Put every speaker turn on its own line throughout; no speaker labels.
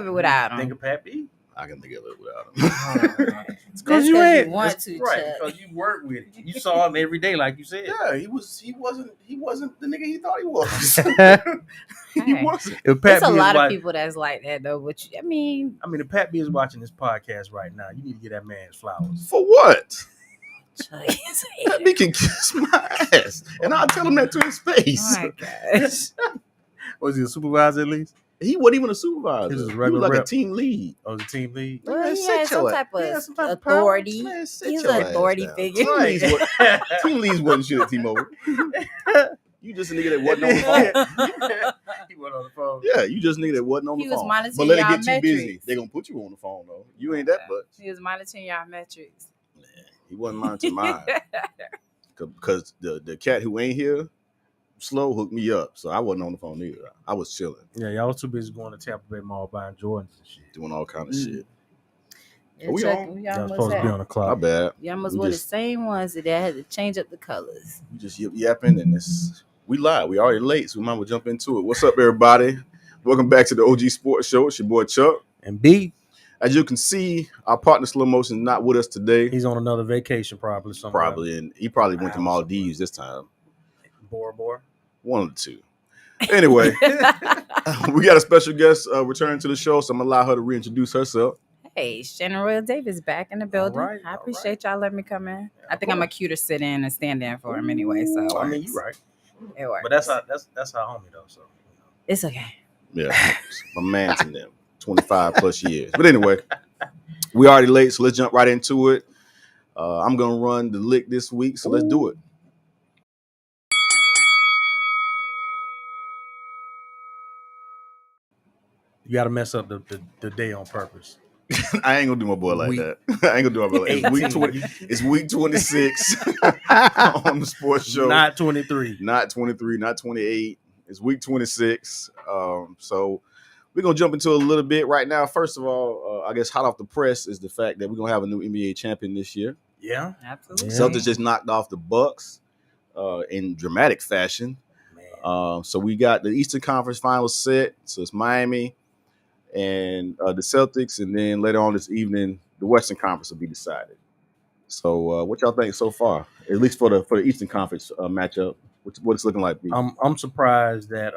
of it without him.
Think of Pat B.
I can think of it without him.
It's because you want to,
right? Because you work with it. You saw him every day, like you said.
Yeah, he wasn't the nigga he thought he was. He wasn't.
There's a lot of people that's like that though. But I mean,
if Pat B is watching this podcast right now, you need to get that man his flowers.
For what? Pat B can kiss my ass, and I'll tell him that to his face.
Oh my gosh.
Was he a supervisor at least?
He wasn't even a supervisor.
He was
like a team lead.
Oh, the team lead?
Well, he had some type of authority.
Man,
He's an authority figure.
Team leads wasn't shit at T-Mobile. You just a nigga that wasn't on the phone.
He wasn't on the phone.
Yeah, you just a nigga that wasn't on the phone.
He was monitoring
but let it
y'all
get too
metrics.
busy. They're going to put you on the phone, though. You ain't that much.
He was monitoring y'all metrics.
Man, he wasn't monitoring mine. Because the cat who ain't here, Slow, hooked me up. So I wasn't on the phone either. I was chilling.
Yeah, y'all was too busy going to Tampa Bay Mall buying Jordans and shit.
Doing all kind of shit.
Yeah,
we
y'all supposed to be on the clock.
My bad.
You almost wore the same ones today. I had to change up the colors.
We just yapping and we live. We already late, so we might as well jump into it. What's up, everybody? Welcome back to the OG Sports Show. It's your boy Chuck.
And B.
As you can see, our partner Slow Motion is not with us today.
He's on another vacation probably somewhere.
Probably, and he probably went to Maldives this time.
Bora Bora.
One of the two. Anyway, we got a special guest returning to the show, so I'm going to allow her to reintroduce herself.
Hey, Shannon Royal Davis back in the building. I appreciate y'all letting me come in. Yeah, I think I'm a cuter sit in and stand in for him anyway. So
I mean, you're right.
It works.
But that's how homie though. So
it's okay.
Yeah, my man's in them 25 plus years. But anyway, we already late, so let's jump right into it. I'm gonna run the lick this week, so let's do it.
You got to mess up the day on purpose.
I ain't gonna do my boy like that. I ain't gonna do my boy like that. It's week 26 on the sports show.
Not 23.
Not 23, not 28. It's week 26. So we're gonna jump into a little bit right now. First of all, I guess hot off the press is the fact that we're gonna have a new NBA champion this year.
Yeah,
absolutely.
Celtics just knocked off the Bucks in dramatic fashion. So we got the Eastern Conference Finals set. So it's Miami and the Celtics, and then later on this evening, the Western Conference will be decided. So, what y'all think so far? At least for the Eastern Conference matchup, what it's looking like?
I'm surprised that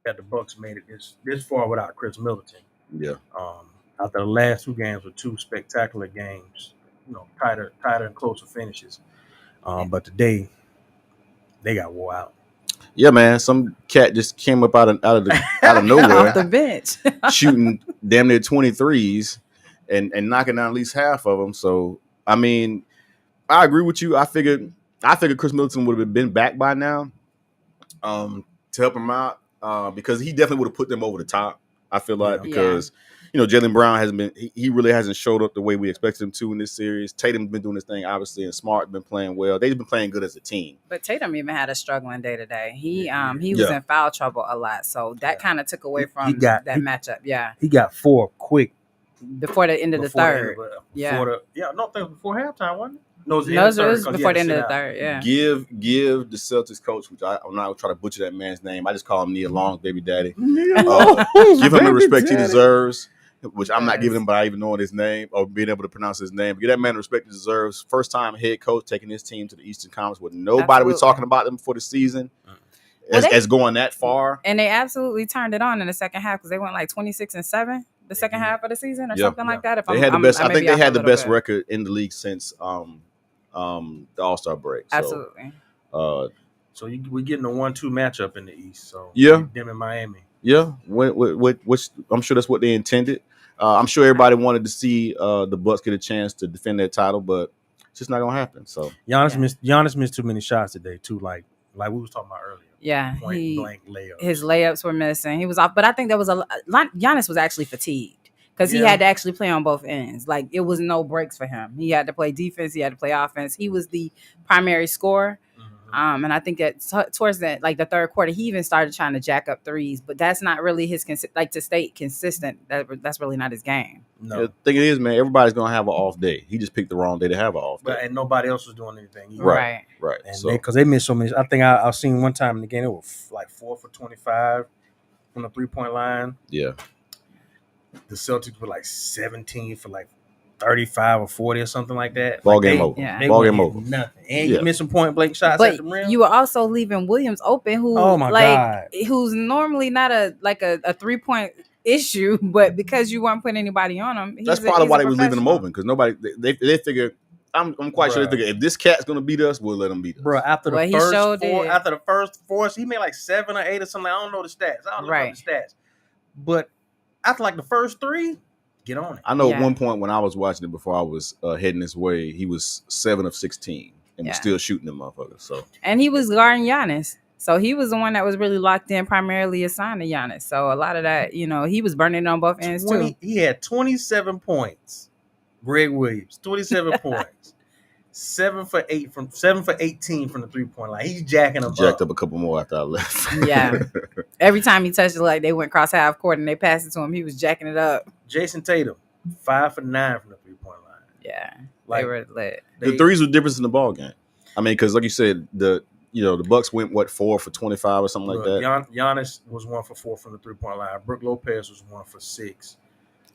the Bucks made it this far without Chris Middleton.
Yeah.
After the last two games were two spectacular games, tighter and closer finishes. But today, they got wore out.
Yeah, man. Some cat just came up out of nowhere,
off the bench,
shooting damn near 23s and knocking down at least half of them. So, I mean, I agree with you. I figured Chris Middleton would have been back by now to help him out because he definitely would have put them over the top. I feel like because Jaylen Brown he really hasn't showed up the way we expected him to in this series. Tatum's been doing his thing, obviously, and Smart been playing well. They've been playing good as a team.
But Tatum even had a struggling day today. He was in foul trouble a lot, so that kind of took away from that matchup. Yeah,
he got 4 quick
before the end of the third.
Before halftime, wasn't it? No, it
was before the end of the third. Yeah.
Give the Celtics coach, which I'm not gonna try to butcher that man's name. I just call him Nia Long, baby daddy. Give him the respect he deserves. Which I'm not giving him by even knowing his name or being able to pronounce his name. But give that man the respect he deserves. First time head coach taking his team to the Eastern Conference with nobody was talking about them before the season as going that far.
And they absolutely turned it on in the second half because they went like 26-7 the second half of the season or something like that.
They had the best. I think they had the best record in the league since the All-Star break. So,
absolutely.
So we're getting a 1-2 matchup in the East. So them in Miami.
Yeah, which I'm sure that's what they intended. I'm sure everybody wanted to see the Bucks get a chance to defend their title, but it's just not gonna happen. So
Giannis missed too many shots today too, like we was talking about earlier.
Yeah,
blank layups.
His layups were missing. He was off, but I think that was Giannis was actually fatigued because he had to actually play on both ends. Like it was no breaks for him. He had to play defense. He had to play offense. He was the primary scorer. And I think that towards the third quarter, he even started trying to jack up threes, but that's not really his to stay consistent. That's really not his game.
No, the thing is, man, everybody's gonna have an off day. He just picked the wrong day to have an off day,
and nobody else was doing anything either.
Right.
And because they missed so many, I think I've seen one time in the game it was like 4 for 25 from the 3-point line.
Yeah.
the Celtics were like 17 for like 35 or 40 or something like that.
Ball
Like
game
they,
over.
Yeah.
They
Ball
weren't
game
hitting
over.
nothing. And
Yeah.
you missing point blank shots at
But
the rim.
you were also leaving Williams open, who
Oh my God.
who's normally not a 3-point issue, but because you weren't putting anybody on him,
That's probably why they was leaving them open, because nobody they figured. I'm quite sure they figured if this cat's gonna beat us, we'll let him beat us.
Bro, after
Well,
the
he
first
sure
four,
did.
after the first four, he made like 7 or 8 or something. I don't know the stats. I don't look up the stats. But after like the first 3, get on it.
I know at one point when I was watching it before I was heading this way, he was 7 of 16 and was still shooting them motherfuckers. So,
and he was guarding Giannis. So he was the one that was really locked in, primarily assigned to Giannis. So a lot of that, he was burning on both ends too.
He had 27 points. Greg Williams, 27 points. 7 for 18 from the 3-point line. He's jacking them
jacked up a couple more after I left.
Yeah. Every time he touched it, like they went cross half court and they passed it to him, he was jacking it up.
Jason Tatum, 5 for 9 from the 3-point line.
Yeah, they were lit.
The threes were difference in the ball game. I mean, because like you said, the Bucks went 4 for 25 or something like that.
Giannis was 1 for 4 from the 3-point line. Brook Lopez was 1 for 6.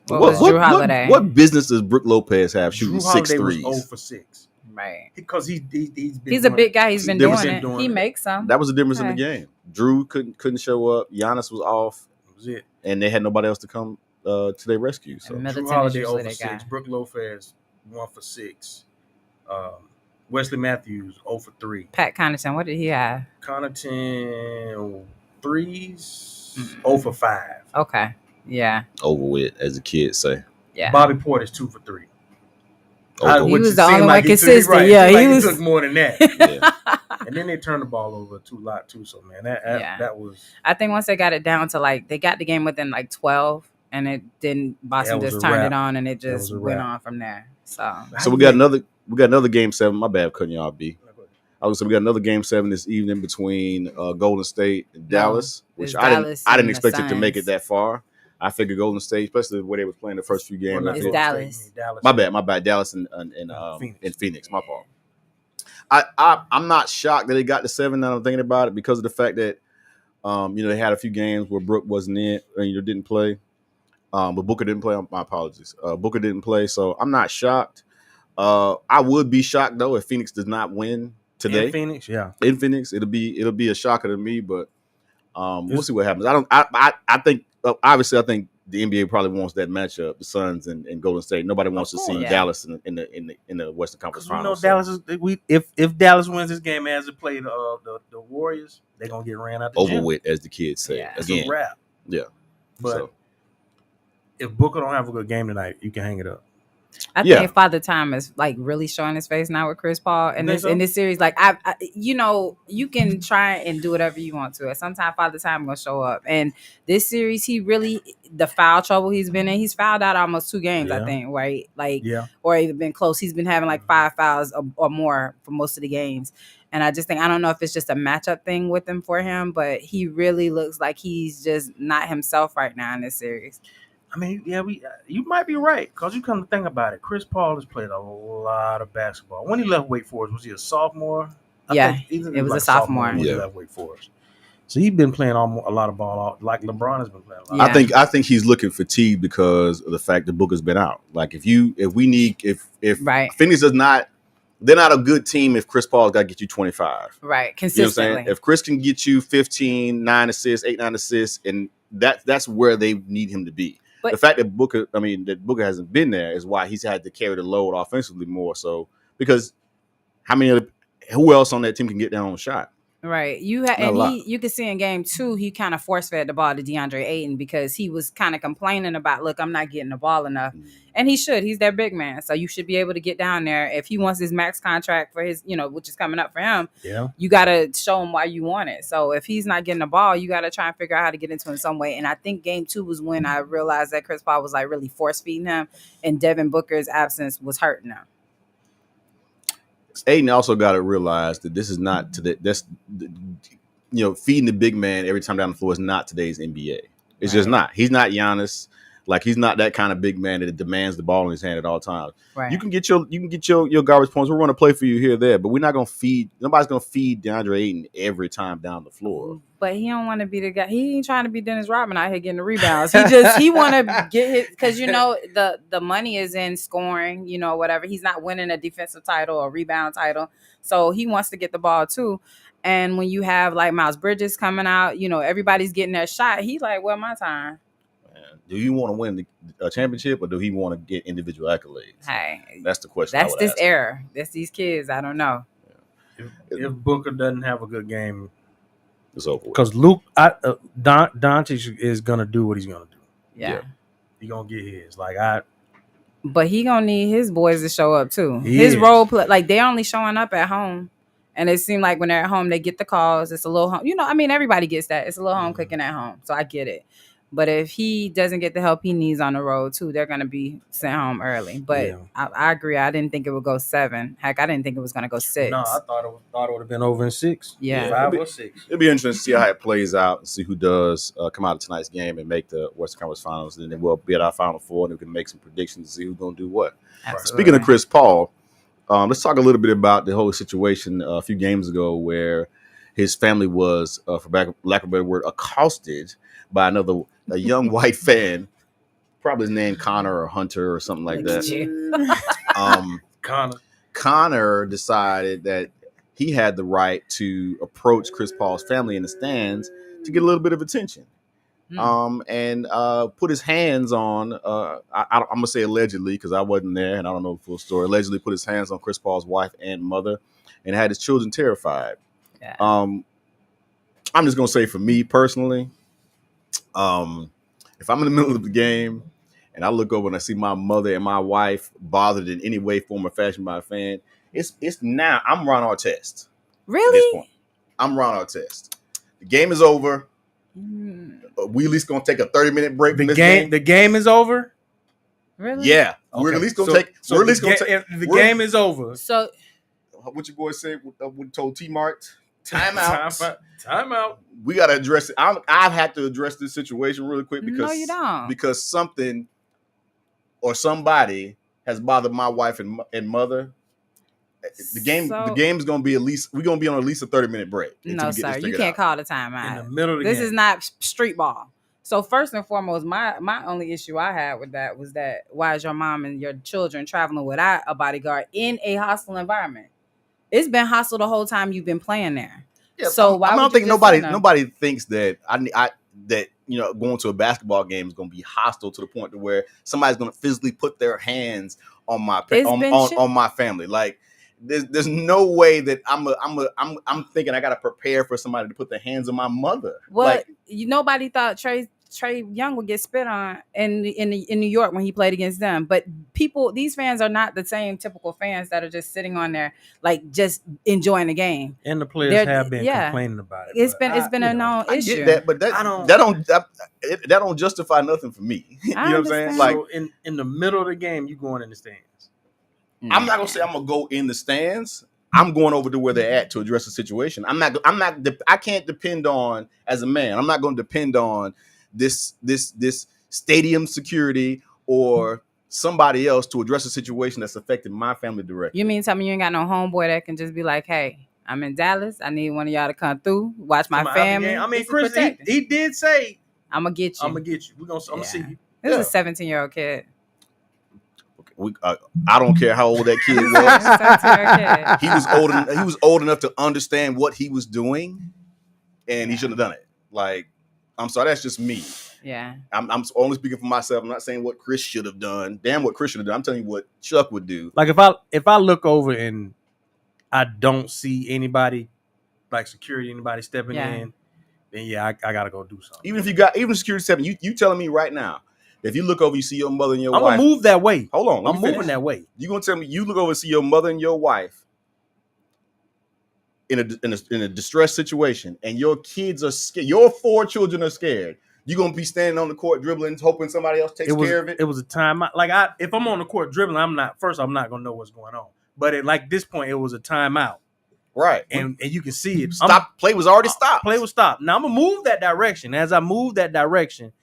What business does Brook Lopez have shooting 6 threes?
Was 0 for 6.
Right,
because he's
a big guy. He's been doing it. He makes some.
That was the difference in the game. Drew couldn't show up. Giannis was off.
That was it.
And they had nobody else to come to their rescue. So
Drew Holiday 0 for 6. Brook Lopez 1 for 6. Wesley Matthews 0 for 3.
Pat Connaughton, what did he have?
Connaughton threes 0 for 5.
Okay, yeah.
Over with, as the kids say.
Yeah. Bobby Portis 2 for 3.
He was the only one consistent. Yeah,
he took more than that. Yeah. And then they turned the ball over a lot too. So man, that was.
I think once they got it down to they got the game within 12, and it didn't. Boston just turned it on, and it just went on from there. So
we got another game 7. My bad, cutting y'all B. I was we got another game 7 this evening between Golden State and Dallas, which I didn't expect it to make it that far. I figured Golden State, especially the way they was playing the first few games.
It's Dallas.
My bad. Dallas and Phoenix. My fault. I'm not shocked that they got to 7 now I'm thinking about it, because of the fact that they had a few games where Brook wasn't in and didn't play. But Booker didn't play. My apologies. Booker didn't play, so I'm not shocked. I would be shocked though if Phoenix does not win today. In Phoenix, it'll be a shocker to me, but we'll see what happens. I think obviously I think the NBA probably wants that matchup, the Suns and Golden State. Nobody wants to see Dallas in the Western Conference Finals.
Dallas is if Dallas wins this game as it played the Warriors, they're gonna get ran out the
over
gym.
with, as the kids say.
Yeah. It's a wrap.
Yeah.
But if Booker don't have a good game tonight, you can hang it up.
I think Father Time is really showing his face now with Chris Paul in this series. You can try and do whatever you want to. At some time, Father Time gonna show up. And this series, the foul trouble he's been in. He's fouled out almost 2 games, I think, right? Or even been close. He's been having 5 fouls or more for most of the games. And I just think, I don't know if it's just a matchup thing with him for him, but he really looks like he's just not himself right now in this series.
I mean, you might be right, because you come to think about it. Chris Paul has played a lot of basketball. When he left Wake Forest, was he a sophomore?
It was a sophomore.
When he left Wake Forest. So he's been playing a lot of ball, like LeBron has been playing a lot.
I think he's looking fatigued because of the fact that Booker's been out. Like if Phoenix does not, they're not a good team if Chris Paul's got to get you 25.
Right, consistently.
You know what I'm saying? If Chris can get you 15, 9 assists, 8, 9 assists, and that's where they need him to be. But the fact that Booker hasn't been there is why he's had to carry the load offensively more so, because who else on that team can get down on a shot?
Right. You could see in game 2, he kind of force fed the ball to DeAndre Ayton because he was kind of complaining about, look, I'm not getting the ball enough. And he should. He's their big man. So you should be able to get down there. If he wants his max contract for his, which is coming up for him, you got to show him why you want it. So if he's not getting the ball, you got to try and figure out how to get into it in some way. And I think game 2 was when I realized that Chris Paul was really force feeding him, and Devin Booker's absence was hurting him.
Aiden also got to realize that this is not feeding the big man every time down the floor is not today's NBA. It's just not. He's not Giannis. Like he's not that kind of big man that demands the ball in his hand at all times.
Right.
You can get your garbage points. We're going to play for you here or there, but we're not going to feed. Nobody's going to feed DeAndre Ayton every time down the floor.
But he don't want to be the guy. He ain't trying to be Dennis Rodman out here getting the rebounds. He want to get his, because the money is in scoring. Whatever. He's not winning a defensive title or rebound title, so he wants to get the ball too. And when you have like Miles Bridges coming out, everybody's getting their shot. He's like, well, my time.
Do you want to win the championship, or do he want to get individual accolades?
Hey,
that's the question.
That's this era. That's these kids. I don't know.
If Booker doesn't have a good game,
it's over.
Because Doncic is gonna do what he's gonna do.
Yeah.
He gonna get his.
But he gonna need his boys to show up too.
His
role play, like they're only showing up at home. And it seemed like when they're at home, they get the calls. It's a little home. Everybody gets that. It's a little home cooking at home. So I get it. But if he doesn't get the help he needs on the road too, they're going to be sent home early. But I agree. I didn't think it would go 7. Heck, I didn't think it was going to go 6.
No, I thought it would have been over in 6.
Yeah.
5 or 6.
It'll be interesting to see how it plays out and see who does come out of tonight's game and make the Western Conference Finals. And then we'll be at our Final Four and we can make some predictions to see who's going to do what.
Absolutely.
Speaking of Chris Paul, let's talk a little bit about the whole situation a few games ago where his family was, for lack of a better word, accosted by a young white fan, probably his name Connor or Hunter or something like that. Connor decided that he had the right to approach Chris Paul's family in the stands to get a little bit of attention. And put his hands on, I'm going to say allegedly because I wasn't there and I don't know the full story, allegedly put his hands on Chris Paul's wife and mother and had his children terrified.
Yeah.
I'm just going to say for me personally, if I'm in the middle of the game and I look over and I see my mother and my wife bothered in any way, form, or fashion by a fan, it's now I'm Ron Artest.
Really?
At this point. I'm Ron Artest. The game is over. We at least gonna take a 30-minute break.
The game is over.
Really?
Yeah,
okay.
We're at least gonna take. We're at least gonna take.
If the game is over.
So,
what your boy said? What told T Mart? Time out.
Time out.
We gotta address it. I've had to address this situation really quick because
no, you don't.
Because something or somebody has bothered my wife and mother. The game's gonna be we're gonna be on at least a 30-minute break.
No, sir, you can't call the timeout.
In the middle of the
game.
This
is not street ball. So first and foremost, my only issue I had with that was that why is your mom and your children traveling without a bodyguard in a hostile environment? It's been hostile the whole time you've been playing there.
Yeah,
so
I don't think nobody thinks that that going to a basketball game is going to be hostile to the point to where somebody's going to physically put their hands on my on my family. Like there's no way that I'm thinking I got to prepare for somebody to put their hands on my mother.
Well, nobody thought Trey Young would get spit on in New York when he played against them. But these fans are not the same typical fans that are just sitting on there like just enjoying the game.
And the players have been complaining about it.
It's been a known issue.
I get that, but that don't justify nothing for me. You know what I'm saying? Like
so in the middle of the game, you going in the stands.
I'm not gonna say I'm gonna go in the stands. I'm going over to where they're at to address the situation. I can't depend on as a man. I'm not going to depend on this stadium security or somebody else to address a situation that's affecting my family directly.
You mean tell me you ain't got no homeboy that can just be like, hey, I'm in Dallas. I need one of y'all to come through, watch my family.
I mean, Chris, he did say,
I'm gonna get you.
I'm gonna see you.
This is a 17-year-old kid.
I don't care how old that kid was. He was old enough to understand what he was doing, and he shouldn't have done it. Like, I'm sorry, that's just me.
Yeah,
I'm only speaking for myself. I'm not saying what Chris should have done. Damn, what Chris should have done. I'm telling you what Chuck would do.
Like if I look over and I don't see anybody like security, anybody stepping in, then I gotta go do something.
Even security stepping, you telling me right now. If you look over, you see your mother and your wife.
I'm gonna move that way.
Hold on,
I'm moving that way.
You gonna tell me you look over and see your mother and your wife in a distressed situation, and your kids are scared. Your 4 children are scared. You gonna be standing on the court dribbling, hoping somebody else takes care of it.
It was a time. If I'm on the court dribbling, I'm not gonna know what's going on. But at this point, it was a timeout.
Right,
and you can see it.
Play was already stopped.
Play was stopped. Now I'm gonna move that direction. As I move that direction,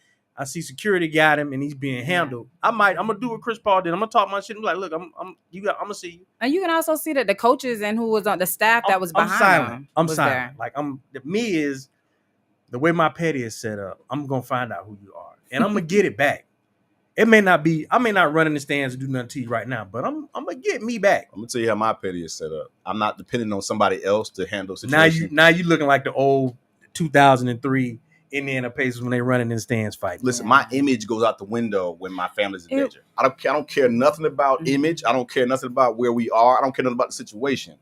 I see security got him and he's being handled. I'm gonna do what Chris Paul did. I'm gonna talk my shit. I'm like, look, I'm gonna see you.
And you can also see that the coaches and who was on the staff that was behind him
I'm
was
silent.
there.
Like me is the way my petty is set up. I'm gonna find out who you are, and I'm gonna get it back. It may not be. I may not run in the stands and do nothing to you right now, but I'm gonna get me back.
I'm gonna tell you how my petty is set up. I'm not depending on somebody else to handle situations.
Now you looking like the old 2003 Indiana Pacers when they running in the stands fighting.
Listen, my image goes out the window when my family's in danger. I don't care nothing about image. I don't care nothing about where we are. I don't care nothing about the situation.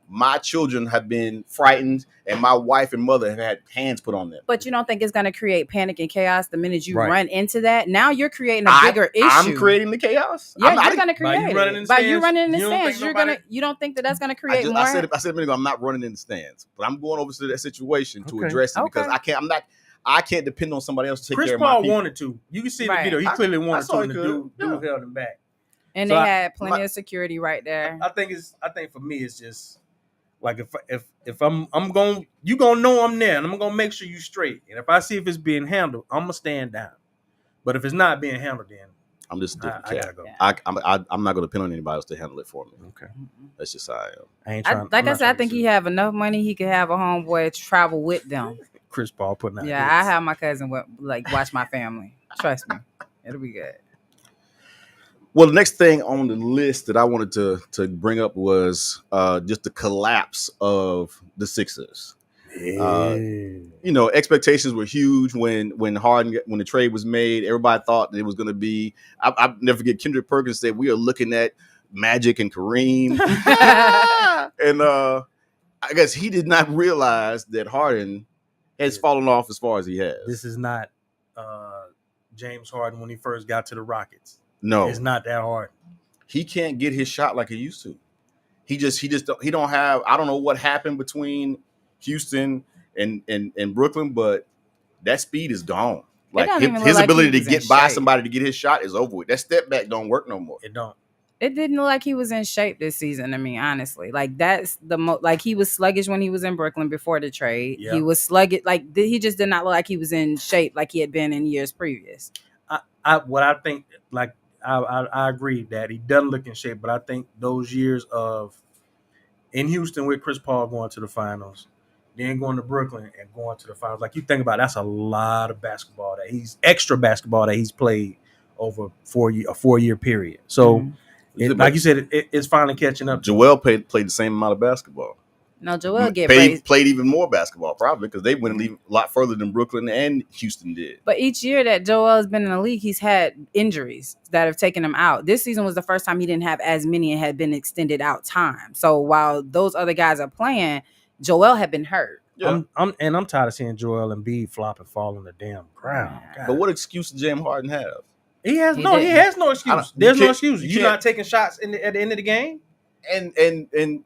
My children have been frightened, and my wife and mother have had hands put on them.
But you don't think it's going to create panic and chaos the minute you run into that? Now you're creating a bigger issue.
I'm creating the chaos.
Yeah, you're going to create it. By you running in the stands, you don't think that's going to create more?
I said a minute ago, I'm not running in the stands, but I'm going over to that situation to address it because I can't depend on somebody else to take care of my people.
Chris Paul wanted to. You can see the video. He clearly wanted to. And the dude held him back.
And they had plenty of security right there.
I think for me it's just like if I'm going, you gonna know I'm there, and I'm gonna make sure you straight. And if I see if it's being handled, I'm gonna stand down. But if it's not being handled, then
I'm just a different cat.
I gotta go.
I'm not gonna depend on anybody else to handle it for me.
Okay,
that's just how I am.
I ain't trying.
I said, I think he have enough money. He could have a homeboy travel with them.
Chris Paul putting out.
Yeah, hits. I have my cousin watch my family. Trust me, it'll be good.
Well, the next thing on the list that I wanted to bring up was just the collapse of the Sixers. Expectations were huge when Harden, when the trade was made. Everybody thought that it was going to be. I never forget Kendrick Perkins said we are looking at Magic and Kareem, and I guess he did not realize that Harden has fallen off as far as he has.
This is not James Harden when he first got to the Rockets.
No,
it's not that hard.
He can't get his shot like he used to. He don't have. I don't know what happened between Houston and Brooklyn, but that speed is gone. Like his ability to get by somebody to get his shot is over with. That step back don't work no more.
It don't.
It didn't look like he was in shape this season. I mean, honestly, like that's like he was sluggish when he was in Brooklyn before the trade. Yeah. He was sluggish. Like he just did not look like he was in shape like he had been in years previous.
I think like. I agree that he doesn't look in shape, but I think those years of in Houston with Chris Paul going to the finals, then going to Brooklyn and going to the finals, like you think about it, that's a lot of basketball that he's played over a 4-year period. So, like you said, it's finally catching up.
Joel played the same amount of basketball.
No, Joel
played even more basketball probably because they went a lot further than Brooklyn and Houston did.
But each year that Joel has been in the league, he's had injuries that have taken him out. This season was the first time he didn't have as many and had been extended out time. So while those other guys are playing, Joel had been hurt.
Yeah. I'm tired of seeing Joel Embiid flop and fall on the damn ground.
God. But what excuse does James Harden have?
He has no excuse. There's no excuse. You're not taking shots at the end of the game,
and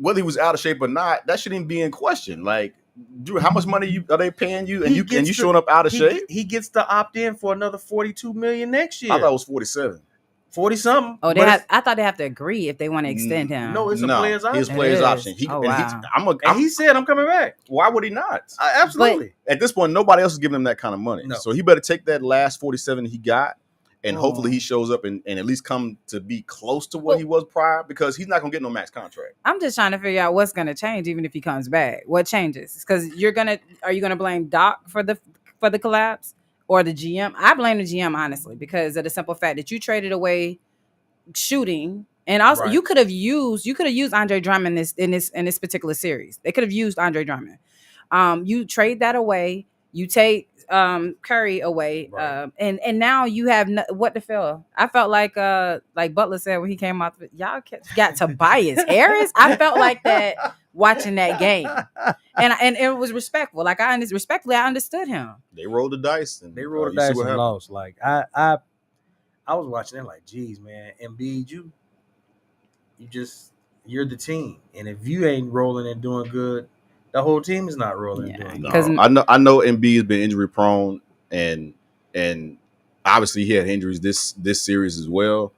whether he was out of shape or not, that shouldn't even be in question. Like, Drew, how much money are they paying you, and you showing up out of shape?
He gets to opt in for another $42 million next year.
I thought it was 47,
40 something.
Oh, I thought they have to agree if they want to extend him.
No, it's a player's option.
His player's option.
He said, "I'm coming back."
Why would he not?
Absolutely.
But at this point, nobody else is giving him that kind of money. No. So he better take that last 47 he got. And hopefully he shows up and at least come to be close to what he was prior, because he's not going to get no max contract.
I'm just trying to figure out what's going to change, even if he comes back. What changes? Because are you going to blame Doc for the collapse or the GM? I blame the GM, honestly, because of the simple fact that you traded away shooting. And also you could have used Andre Drummond in this particular series. They could have used Andre Drummond. You trade that away. You take Curry away, and now you have what to feel. I felt like Butler said when he came out, y'all got Tobias Harris. I felt like that watching that game, and it was respectful. Like I understood him.
They rolled the dice and
lost. Like I was watching it like, geez, man, Embiid, you're the team, and if you ain't rolling and doing good, the whole team is not rolling.
No, I know Embiid has been injury prone, and obviously he had injuries this series as well.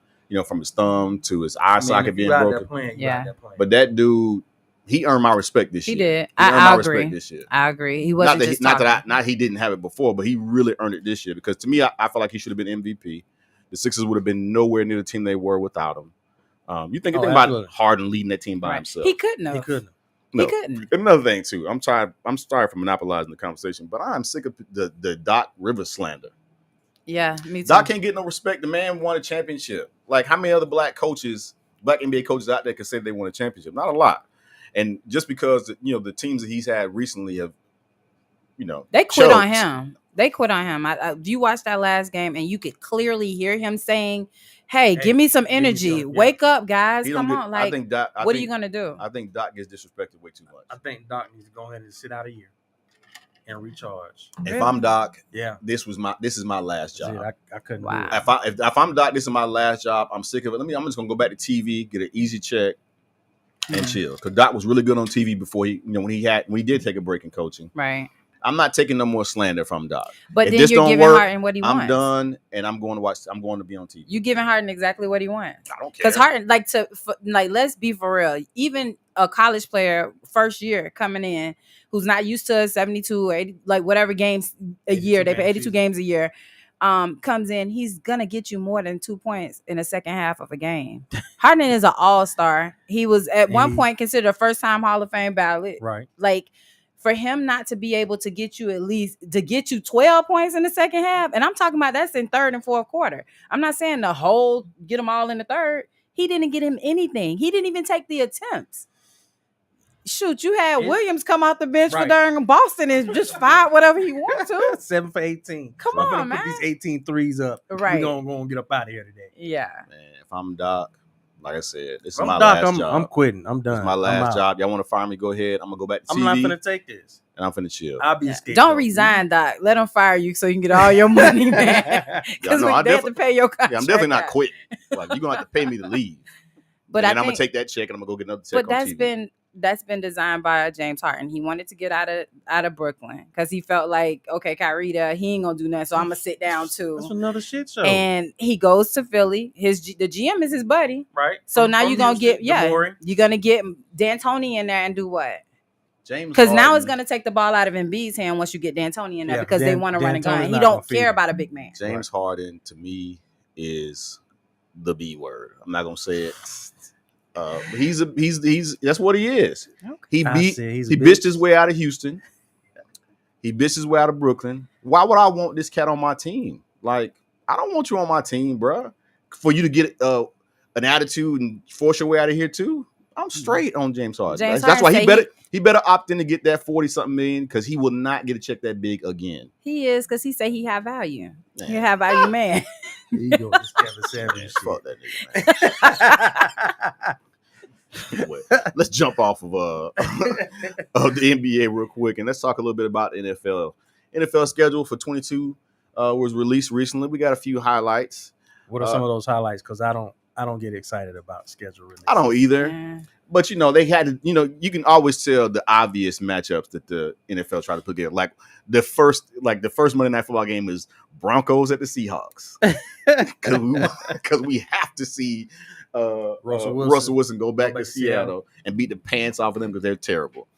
From his thumb to his eye socket being broken.
Yeah.
But that dude, he earned my respect this
He
year.
did.
He earned
I
my
agree.
respect this year.
I agree. He wasn't just talking.
He didn't have it before, but he really earned it this year because to me, I feel like he should have been MVP. The Sixers would have been nowhere near the team they were without him. You think about Harden leading that team by himself?
He couldn't have.
He couldn't.
No.
He couldn't.
Another thing too. I'm sorry for monopolizing the conversation, but I'm sick of the Doc Rivers slander.
Yeah, me too.
Doc can't get no respect. The man won a championship. Like how many other black NBA coaches out there can say they won a championship? Not a lot. And just because the teams that he's had recently have,
they quit on him. They quit on him. You watched that last game, and you could clearly hear him saying, "Hey, give me some energy. Wake up, guys. Come on!" Like, what are you gonna do?
I think Doc gets disrespected way too much.
I think Doc needs to go ahead and sit out a year and recharge.
If I'm Doc, this is my last job.
I couldn't.
Wow.
Do it.
If I'm Doc, this is my last job. I'm sick of it. I'm just gonna go back to TV, get an easy check, and chill. Because Doc was really good on TV before when he did take a break in coaching.
Right.
I'm not taking no more slander from Doc.
But if then you're giving Harden what he wants.
I'm done, and I'm going to be on TV.
You giving Harden exactly what he wants.
I don't care.
Because Harden, let's be for real. Even a college player, first year coming in, who's not used to 72 or 80, like whatever games a year, they play 82 games a year, comes in, he's gonna get you more than 2 points in the second half of a game. Harden is an all-star. He was at one point considered a first-time Hall of Fame ballot.
Right.
Like, for him not to be able to get you 12 points in the second half, and I'm talking about that's in third and fourth quarter. I'm not saying get them all in the third. He didn't get him anything. He didn't even take the attempts. Shoot, you had Williams come off the bench for during Boston and just fired whatever he wanted to.
7 for 18.
Come on, man.
Put these 18 threes up.
Right.
We're going to get up out of here today.
Yeah.
Man, if I'm Doc, like I said, this is my last job.
I'm quitting. I'm done.
This is my last job. Y'all want to fire me? Go ahead. I'm going to go back to TV.
I'm not going to take this.
And I'm finna chill.
I'll be a scapegoat.
Don't resign, Doc. Let them fire you so you can get all your money, man. Because they have to pay your contract.
Yeah, I'm definitely not quitting. Like, you're going to have to pay me to leave.
But
I'm going to take that check and I'm going to go get another check on TV.
That's been designed by James Harden. He wanted to get out of Brooklyn because he felt like, okay, Kyrie, he ain't gonna do nothing, so I'm gonna sit down too.
That's another shit show.
And he goes to Philly. The GM is his buddy,
right?
So now you're gonna get you're gonna get D'Antoni in there and do what?
Because
now it's gonna take the ball out of Embiid's hand once you get D'Antoni in there because they want to run a gun. He don't care about a big man.
James Harden to me is the B word. I'm not gonna say it. He's that's what he is. Okay. He bitched his way out of Houston. He bitched his way out of Brooklyn. Why would I want this cat on my team? Like, I don't want you on my team, bro. For you to get an attitude and force your way out of here too. I'm straight on James Harden. That's why he better opt in to get that 40-something million because he will not get a check that big again.
He is because he said he have value. Man. He have value, man.
There you go. This Kevin Savage.
Fuck that nigga, man. Anyway, let's jump off of the NBA real quick and let's talk a little bit about the NFL. NFL schedule for 22 was released recently. We got a few highlights.
What are some of those highlights? Because I don't get excited about schedule release.
I don't either. Yeah. But they had to, you can always tell the obvious matchups that the NFL tried to put together. Like the first Monday Night Football game is Broncos at the Seahawks. Because we have to see Russell Wilson go back to Seattle and beat the pants off of them because they're terrible.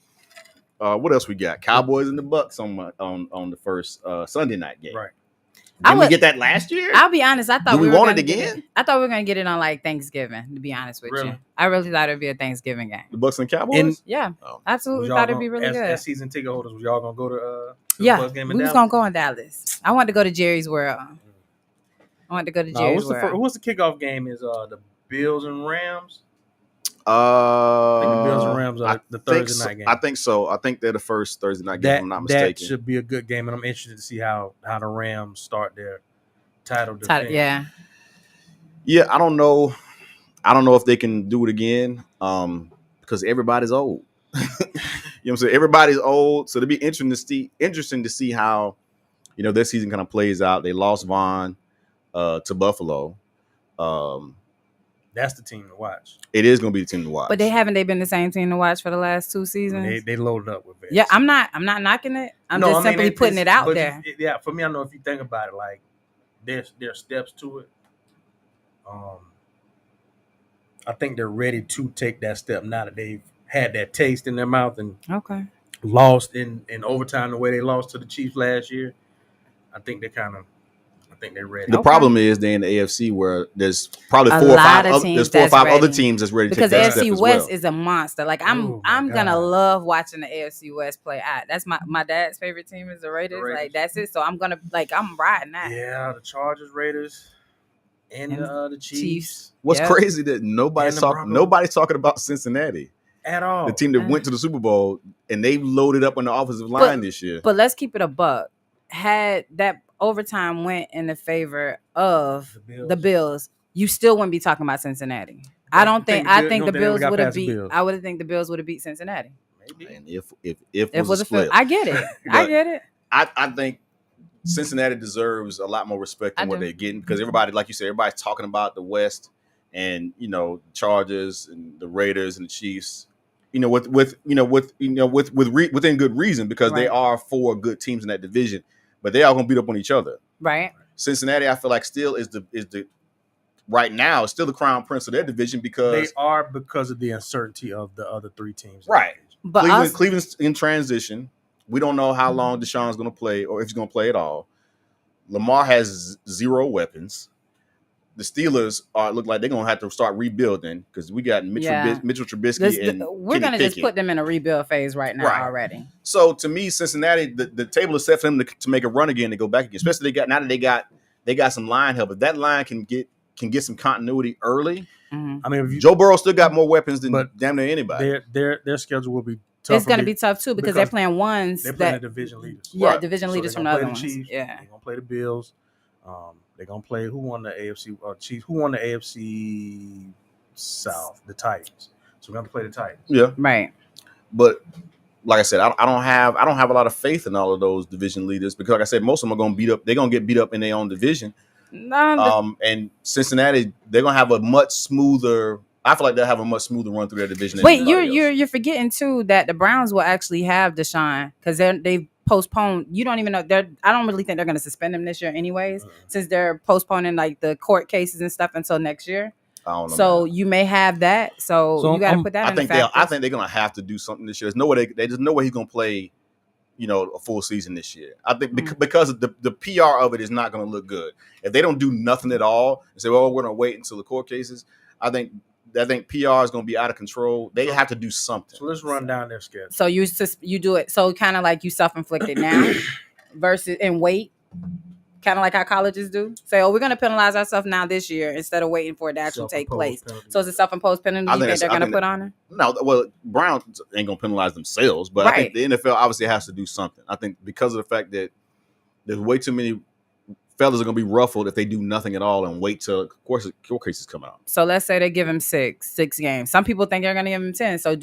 What else we got? Cowboys and the Bucks on the first Sunday night game.
Right.
Didn't we get that last year?
I'll be honest. I thought we
want it again.
I thought we were going to get it on like Thanksgiving. To be honest with you, I really thought it'd be a Thanksgiving game.
The Bucks and Cowboys.
Absolutely thought it'd be really good.
As season ticket holders, was y'all gonna go to?
The Bucks game in Dallas? We was gonna go in Dallas. I wanted to go to Jerry's World. What's the
kickoff game? Is the Bills and Rams?
I
think the Bills and Rams are the Thursday night game.
I think so. I think they're the first Thursday night game. If I'm not mistaken.
That should be a good game, and I'm interested to see how the Rams start their title defense.
Yeah.
I don't know. I don't know if they can do it again because everybody's old. You know what I'm saying? Everybody's old, so it'll be interesting to see how this season kind of plays out. They lost Vaughn to Buffalo.
That's the team to watch.
It is going to be the team to watch.
But they been the same team to watch for the last 2 seasons?
They loaded up with it.
Yeah, I'm not knocking it. I'm simply putting it out there.
For me, I know if you think about it, like there's steps to it. I think they're ready to take that step now that they've had that taste in their mouth and
Okay.
lost in overtime the way they lost to the Chiefs last year. I think they're ready.
The
Okay.
problem is they're in the AFC where there's probably
A
four or
lot
five
of
other,
teams
there's 4 or
that's
5 other
ready.
teams that's ready to
Because
take that
AFC
step as
West
well.
is a monster. Like
Oh, my
I'm gonna
God.
love watching the AFC West play. That's my dad's favorite team is the Raiders.
Raiders.
Like that's it. So I'm riding that.
Yeah, the Chargers, Raiders, and the Chiefs.
What's
Yep.
crazy that nobody's
And the Broncos.
nobody's talking about Cincinnati,
At all.
the team that went to the Super Bowl and they loaded up on the offensive line this year.
But let's keep it a buck. Had that overtime went in the favor of the Bills, you still wouldn't be talking about Cincinnati. I think the Bills would have beat. I would think the Bills would have beat Cincinnati.
Maybe.
And if was a split,
I get it. I get it.
I think Cincinnati deserves a lot more respect than what they're getting because everybody, like you said, everybody's talking about the West and Chargers and the Raiders and the Chiefs. Within good reason because they are 4 good teams in that division, but they all gonna beat up on each other.
Right.
Cincinnati, I feel like still is the right now still the crown prince of their division because
they are because of the uncertainty of the other 3 teams.
Right.
But
Cleveland's in transition. We don't know how long Deshaun's going to play or if he's going to play at all. Lamar has 0 weapons. The Steelers look like they're going to have to start rebuilding because we got Mitchell Trubisky and
we're going to just put them in a rebuild phase right now already.
So to me, Cincinnati, the table is set for them to make a run again to go back again. Especially they got some line help. If that line can get some continuity early.
Mm-hmm.
I mean,
Joe Burrow still got more weapons than damn near anybody.
Their schedule will be tough.
It's going to be tough too because they're playing ones.
They're playing the division leaders.
Yeah, division leaders from the other ones.
Chiefs,
yeah,
they're going to play the Bills. They're going to play who won the AFC Chiefs? Who won the AFC South? The Titans. So we're going to play the Titans.
Yeah,
right.
But like I said, I don't have a lot of faith in all of those division leaders because, like I said, most of them are going to beat up. They're going to get beat up in their own division. And Cincinnati, they're going to have a much smoother. I feel like they'll have a much smoother run through their division.
Wait, you're forgetting too that the Browns will actually have Deshaun because they've postponed. You don't even know. I don't really think they're going to suspend him this year, anyways, since they're postponing like the court cases and stuff until next year.
I don't know.
So you may have that. So you got to put that.
I think they're going to have to do something this year. There's no way there's no way he's going to play. A full season this year. I think because the PR of it is not going to look good. If they don't do nothing at all and say, well, we're going to wait until the court cases, I think PR is going to be out of control. They have to do something.
So let's run down their schedule.
So you do it. So kind of like you self-inflicted now versus and wait. Kind of like how colleges do. Say, we're going to penalize ourselves now this year instead of waiting for it to actually take place. Penalty. So it's a self-imposed penalty you think they're going to put on her?
No, well, Browns ain't going to penalize themselves, but I think the NFL obviously has to do something. I think because of the fact that there's way too many fellas are going to be ruffled if they do nothing at all and wait till court cases come out.
So let's say they give him six games. Some people think they're going to give him 10. So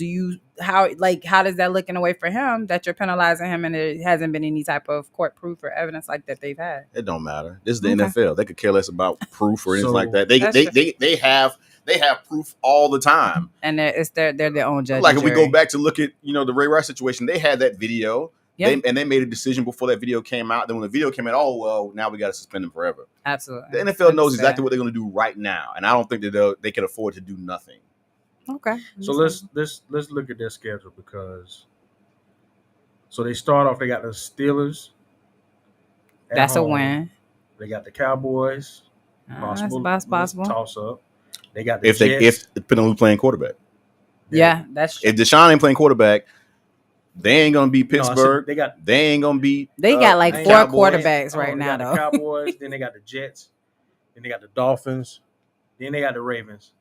how does that look in a way for him that you're penalizing him and there hasn't been any type of court proof or evidence like that they've had?
It don't matter. This is the NFL. They could care less about proof or anything like that. They have proof all the time.
And they're their own judge.
Like if we go back to look at, the Ray Rice situation, they had that video. Yep. They made a decision before that video came out. Then when the video came out, now we got to suspend him forever.
Absolutely.
The NFL knows exactly what they're going to do right now, and I don't think that they can afford to do nothing.
Okay.
So let's look at their schedule because they start off. They got the Steelers.
That's home. A win.
They got the Cowboys.
Possible.
Toss up. They got the
Jets. If depending on who's playing quarterback.
Yeah, that's true.
If Deshaun ain't playing quarterback. They ain't gonna beat Pittsburgh. They ain't gonna beat.
They got like 4 quarterbacks right now, though.
The Cowboys. Then they got the Jets. Then they got the Dolphins. Then they got the Ravens.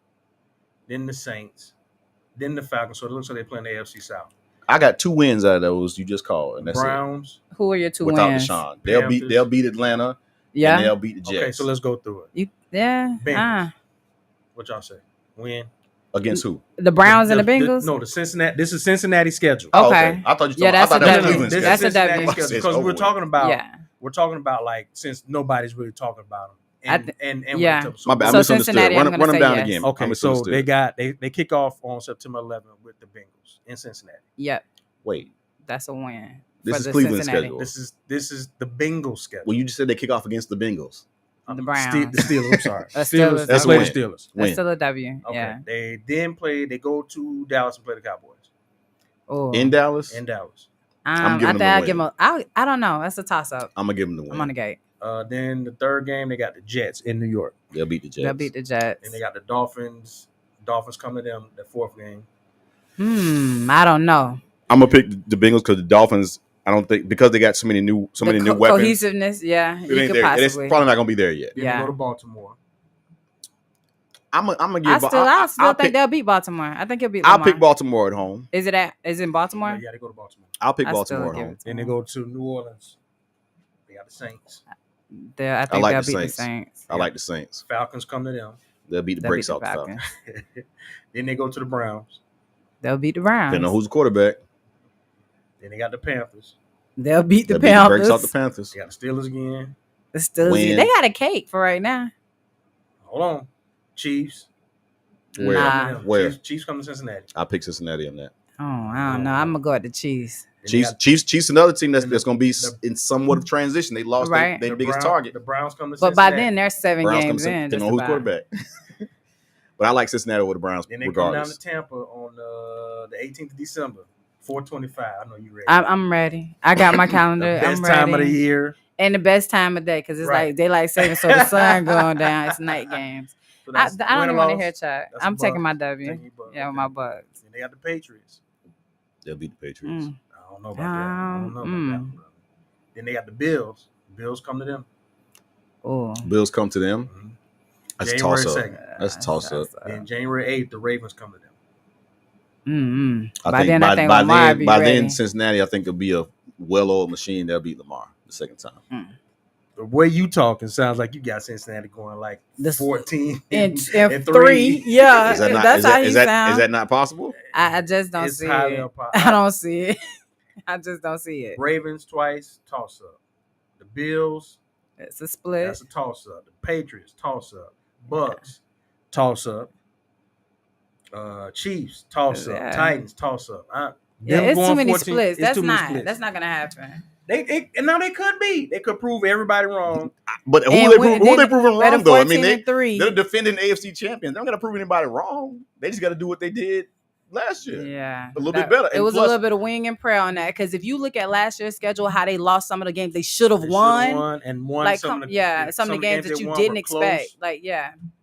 Then the Saints. Then the Falcons. So it looks like they're playing the AFC South.
I got 2 wins out of those you just called, and that's
Browns.
it.
Who are your 2
without
wins?
Deshaun? They'll beat Atlanta.
Yeah.
And they'll beat the Jets.
Okay, so let's go through it.
Bengals.
What y'all say? Win.
Against who?
The Browns and the Bengals?
No, the Cincinnati. This is Cincinnati schedule.
Okay.
I thought you.
That's a
W.
That's a W.
Because we're talking about like since nobody's really talking about them. And
my bad. I misunderstood. Run them down again.
Okay, so they kick off on September 11th with the Bengals in Cincinnati.
Yep.
Wait.
That's a win.
This is Cleveland's schedule.
This is the Bengals schedule.
Well, you just said they kick off against the Bengals.
The Browns.
The Steelers. I'm sorry.
Steelers.
That's
play the Steelers.
That's still a W.
Okay.
Yeah.
They then play. They go to Dallas and play the Cowboys.
Oh,
in Dallas.
In Dallas.
I'm giving
I
them
think
the
I
win.
give them. I don't know. That's a toss up.
I'm gonna give them the win.
I'm on the gate.
Then the third game, they got the Jets in New York.
They'll beat the Jets.
They'll beat the Jets.
And they got the Dolphins. Dolphins come to them the fourth game.
I don't know.
I'm gonna pick the Bengals because the Dolphins. I don't think because they got so many new weapons.
Cohesiveness, yeah.
It ain't there. It's probably not gonna be there yet.
Then they go to Baltimore.
I'm gonna give.
I still think they'll beat Baltimore. I think he'll beat.
I'll pick Baltimore at home.
Is it in Baltimore?
Yeah, they go to Baltimore.
I'll pick Baltimore at home.
Then they go to New Orleans. They got the Saints.
I think they'll beat the Saints.
I like the Saints.
Falcons come to them.
They'll beat the brakes off the Falcons.
Then they go to the Browns.
They'll beat the Browns.
They know who's the quarterback.
Then they got the Panthers.
They'll beat the
Panthers.
Brakes
off the Panthers.
They got the Steelers again.
The Steelers. They got a cake for right now.
Hold on. Chiefs.
Where?
Chiefs come to Cincinnati.
I'll pick Cincinnati on that.
Oh, I don't know. I'm gonna go at the Chiefs.
Chiefs, another team that's going to be in somewhat of transition. They lost their biggest target.
The Browns come to
Cincinnati. But by then, they're 7
Browns
games in.
They know who's quarterback. But I like Cincinnati with the Browns.
Then they
regardless.
come down to Tampa on the 18th of December, 4:25. I know you ready.
I'm ready. I got my calendar.
Best time of the year
and the best time of day because it's like daylight savings, so the sun going down. It's night games. So I don't even want to hear chat. I'm taking my W. Yeah, with my Bucks.
And they got the Patriots.
They'll beat the Patriots.
I don't know about that. I don't know about that one, brother. Then they got the Bills. Bills come to them.
Oh,
Bills come to them.
Mm-hmm.
That's a toss up. That's a toss up.
Then January 8th, the Ravens come to them.
By then,
Cincinnati, I think, will be a well-oiled machine. They'll beat Lamar the second time.
The way you talking sounds like you got Cincinnati going like 14
and 3. Yeah, that's how he sounds.
Is that not possible?
I just don't see it. I don't see it. I just don't see it.
Ravens twice, toss up. The Bills,
it's a split.
That's a toss up. The Patriots, toss up. Bucks, toss up. Chiefs, toss up. Titans, toss up.
It's too many splits. That's not gonna happen.
They could be. They could prove everybody wrong.
But who they proving wrong though? I mean, they're defending AFC champions. They don't got to prove anybody wrong. They just got to do what they did last year.
Yeah,
a little bit better.
It was a little bit of wing and prayer on that because if you look at last year's schedule, how they lost some of the games they should have won,
like
some of the games that you didn't expect. Like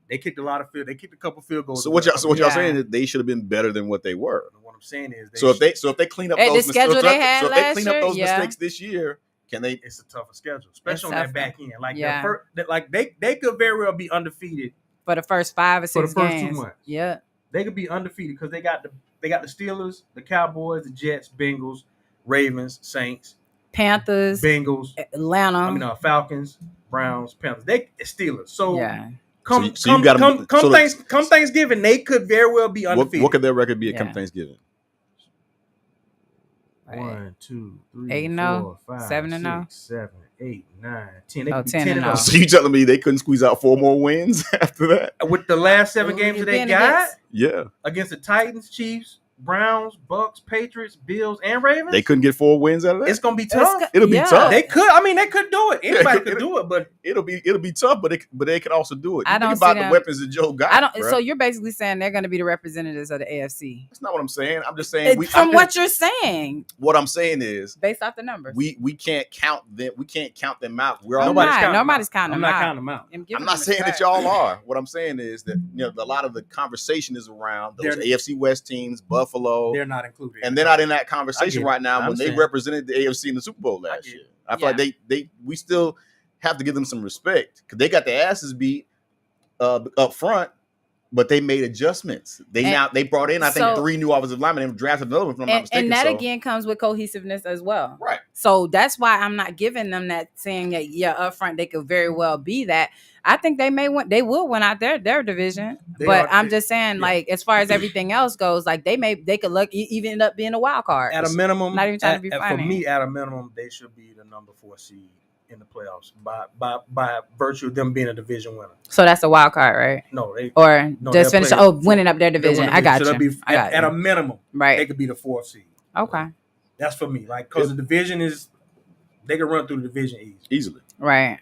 they kicked a lot of field. They kicked a couple field goals.
So what y'all saying is they should have been better than what they were.
What I'm saying is
if they clean up those
mistakes,
mistakes this year, can they?
It's a tougher schedule, especially on that back end. Like they could very well be undefeated
for the first 5 or 6
games. 2 months.
Yeah,
they could be undefeated because they got the Steelers, the Cowboys, the Jets, Bengals, Ravens, Saints,
Panthers,
Bengals,
Atlanta.
Falcons, Browns, Panthers. They Steelers. So
yeah.
Come Thanksgiving, they could very well be undefeated.
What could their record be at come Thanksgiving?
1, 2, 3,
8-0,
4, 5,
7-0,
6, 7, 8, 9, 10.
10-0.
So you telling me they couldn't squeeze out 4 more wins after that?
With the last 7 games that they got?
Yeah.
Against the Titans, Chiefs, Browns, Bucks, Patriots, Bills, and Ravens.
They couldn't get 4 wins out of that.
It's gonna be tough.
It'll be tough.
They could. I mean, they could do it. Anybody could do it, but
it'll be tough. But they could also do it.
I don't
think about the weapons that Joe got.
So you're basically saying they're going to be the representatives of the AFC.
That's not what I'm saying. I'm just saying
what you're saying.
What I'm saying is
based off the numbers.
We can't count them. We can't count them out.
Nobody's counting them out.
I'm not counting them out.
I'm not saying that y'all are. What I'm saying is that a lot of the conversation is around those AFC West teams, Buffalo.
They're not included,
and they're not in that conversation right now when they represented the AFC in the Super Bowl last year. I feel like we still have to give them some respect because they got their asses beat up front, but they made adjustments. They brought in I think 3 new offensive linemen and drafted another one. If I'm not mistaken.
And that again comes with cohesiveness as well,
right?
So that's why I'm not giving them that saying that up front they could very well be that. I think they will win out their division, I'm just saying like as far as everything else goes, like they could even end up being a wild card
at a minimum.
Not even trying to be funny.
For me, at a minimum, they should be the number 4 seed in the playoffs by virtue of them being a division winner.
So that's a wild card, right?
No,
just finish winning up their division. I got you.
At a minimum,
right?
They could be the 4th seed.
Okay,
that's for me. Like because the division they can run through the division
easily,
right?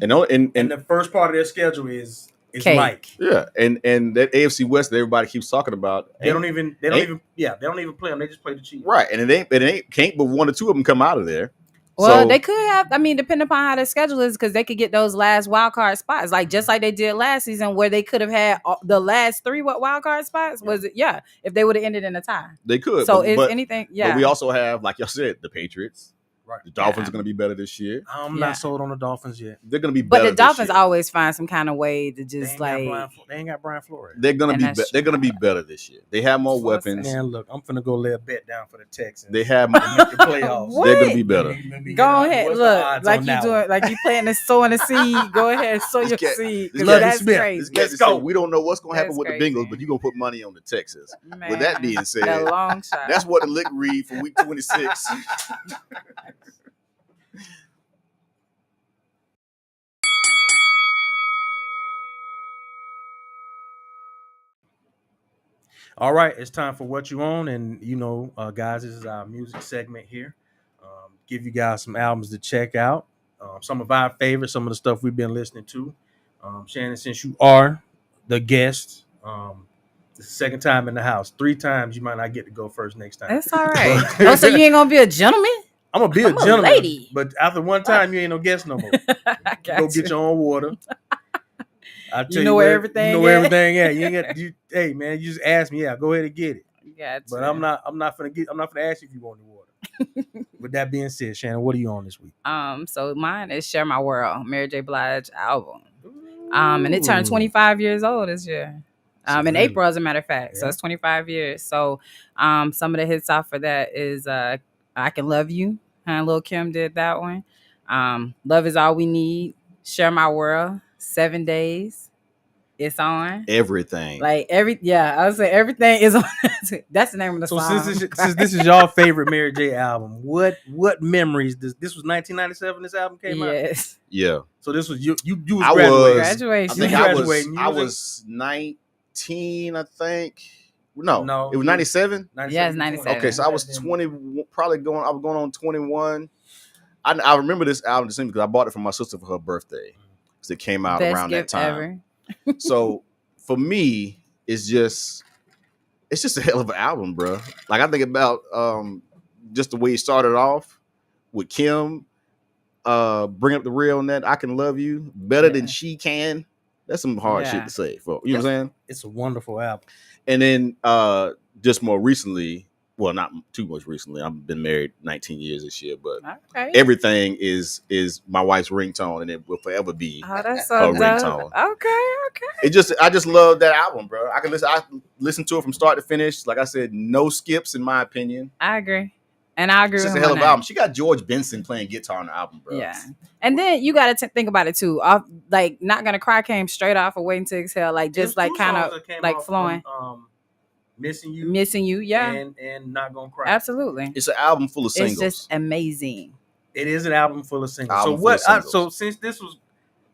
And the
first part of their schedule is It's
Cake.
Mike.
Yeah, and that AFC West that everybody keeps talking about.
They don't even play them. They just play the Chiefs.
Right, and it can't but one or two of them come out of there.
Well,
So
they could have. I mean, depending upon how their schedule is, because they could get those last wild card spots, like just like they did last season, where they could have had the last 3 wild card spots. Was it? Yeah, if they would have ended in a tie,
they could.
So if anything, yeah.
But we also have, like y'all said, the Patriots.
Right.
The Dolphins are going to be better this year.
I'm not sold on the Dolphins yet.
They're going to be better.
But the Dolphins always find some kind of way to just
they ain't got Brian Flores.
They're going to be they're going to be better this year. They have more weapons.
Man, look, I'm finna go lay a bet down for the Texans.
They have
to make the playoffs.
They're going to be better.
Go ahead, look, like you doing, like you planting and sowing a seed. Go ahead, sow your seed.
That's
crazy.
Let's go.
We don't know what's going to happen with the Bengals, but you're going to put money on the Texans.
Man,
with that being said,
a long shot.
That's what the lick read for week 26.
All right, it's time for What You Own. And, guys, this is our music segment here. Give you guys some albums to check out. Some of our favorites, some of the stuff we've been listening to. Shannon, since you are the guest, this is the second time in the house. 3 times, you might not get to go first next time.
That's all right. So you ain't going to be a gentleman?
I'm going to be a gentleman.
Lady.
But after one time, you ain't no guest no more. Go get your own water.
You know where everything
at. You ain't got hey man, you just ask me. Yeah, go ahead and get it.
Gotcha.
But I'm not gonna ask you if you want the water. With that being said, Shannon, what are you on this week?
So mine is Share My World, Mary J. Blige album. And it turned 25 years old this year. In April, as a matter of fact. Yeah. So it's 25 years. So some of the hits off for that is I Can Love You. Lil Kim did that one. Love Is All We Need. Share My World. 7 Days. It's on
everything.
I would say everything is on. That's the name of the song.
So since this is y'all favorite Mary J album, what memories? This was 1997. This album came out.
Yes.
Yeah.
So this was you was
graduation.
I was 19. I think. No. It was 97.
Yeah, it's 97.
Okay, so I was 20. I was going on 21. I remember this album because I bought it for my sister for her birthday. Because it came out around that time.
Ever.
So for me, it's just a hell of an album, bro. Like I think about just the way he started off with Kim, bring up the real on that. I Can Love You better than she can. That's some hard shit to say, folks. You know what I'm saying?
It's a wonderful album.
And then just more recently, well, not too much recently. I've been married 19 years this year, but everything is my wife's ringtone, and it will forever be
that's so
her ringtone.
Okay.
I just love that album, bro. I listen to it from start to finish. Like I said, no skips in my opinion.
I agree. And I agree with
him. It's a hell of an album. She got George Benson playing guitar on the album, bro.
Yeah. And then you got to think about it too. Like Not Gonna Cry came straight off of Waiting to Exhale, like just like kind of like flowing.
Missing You,
yeah,
and Not Gonna Cry.
Absolutely,
it's an album full of singles.
It's just amazing.
It is an album full of singles. So since this was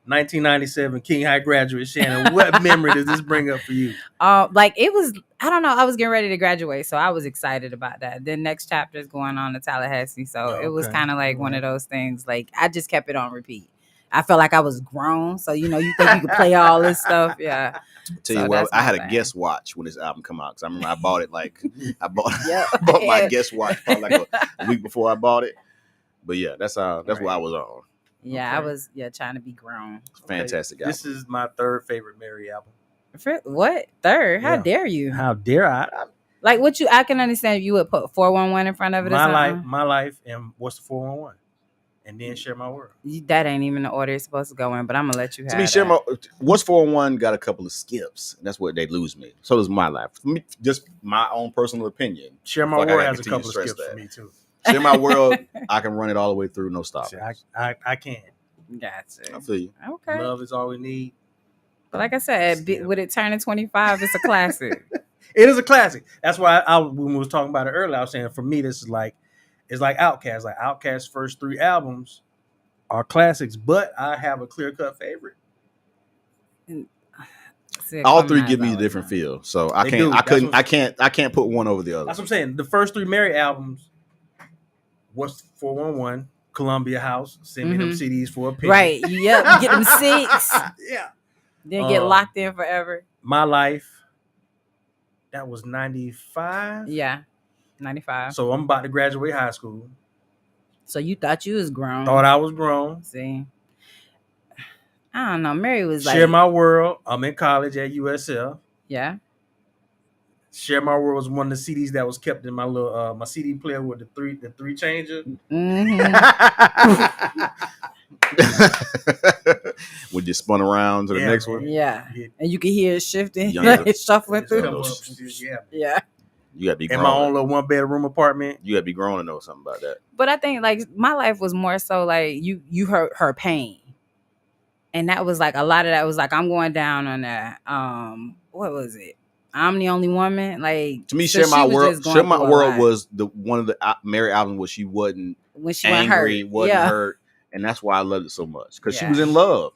1997, King High graduate, Shannon, what memory does this bring up for you?
Like it was, I don't know. I was getting ready to graduate, so I was excited about that. Then next chapter is going on to Tallahassee, so it was kind of like one of those things. Like I just kept it on repeat. I felt like I was grown, so you think you could play all this stuff, yeah.
Tell you what, I had a guest watch when this album come out because I remember I bought it I bought my guest watch probably like a week before I bought it. But yeah, that's what I was on.
Yeah, I was trying to be grown.
Fantastic album.
This is my third favorite Mary album.
What? Third? How dare you?
How dare I?
Like I can understand if you would put 411 in front of it.
My life, and what's the 411? And then Share My World.
That ain't even the order it's supposed to go in, but I'm gonna let you have it.
To me, What's 411 got a couple of skips, and that's where they lose me. So does My Life. For me, just my own personal opinion.
Share My World has a couple of skips for me too.
Share My World, I can run it all the way through, no stopping.
I can.
Gotcha.
I feel you.
Okay.
Love Is All We Need.
But like I said, with it turning 25, it's a classic.
It is a classic. That's why when we was talking about it earlier, I was saying for me, this is like. It's like Outkast. Like Outkast's first 3 albums are classics, but I have a clear-cut favorite.
All 3 give me a different feel, so I can't put one over the other.
That's what I'm saying. The first 3 Mary albums was 411, Columbia House, send me them CDs for a penny.
Right. Yep. Get them 6.
Yeah.
Didn't get locked in forever.
My Life. That was 95.
Yeah, 95.
So I'm about to graduate high school.
So you thought you was grown?
Thought I was grown.
See, I don't know. Mary was
Share My World. I'm in college at USF.
Yeah.
Share My World was one of the CDs that was kept in my little my CD player with the three changer.
Mm-hmm.
When you spun around to the next one.
Yeah. And you can hear it shifting, shuffling through. Yeah.
You gotta be grown.
In my own little 1-bedroom apartment.
You gotta be grown to know something about that.
But I think like My Life was more so like you hurt her pain. And that was like a lot of that was like I'm going down on that. What was it? I'm the Only Woman. Like
to me, Share My World. Share My World was the one of the Mary albums where she wasn't
when she
angry, wasn't hurt, and that's why I loved it so much because she was in love.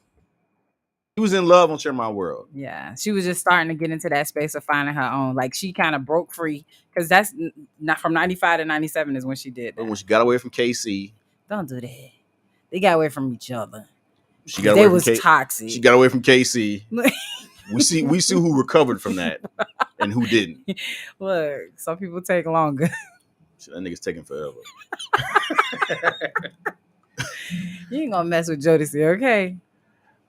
She was in love on Share My World.
Yeah, she was just starting to get into that space of finding her own. Like she kind of broke free because that's not from 95 to 97 is when she did that.
But when she got away from KC,
don't do that. They got away from each other.
She got away
from toxic.
She got away from KC. We see who recovered from that and who didn't.
Look, some people take longer.
That nigga's taking forever.
You ain't gonna mess with Jodeci, okay?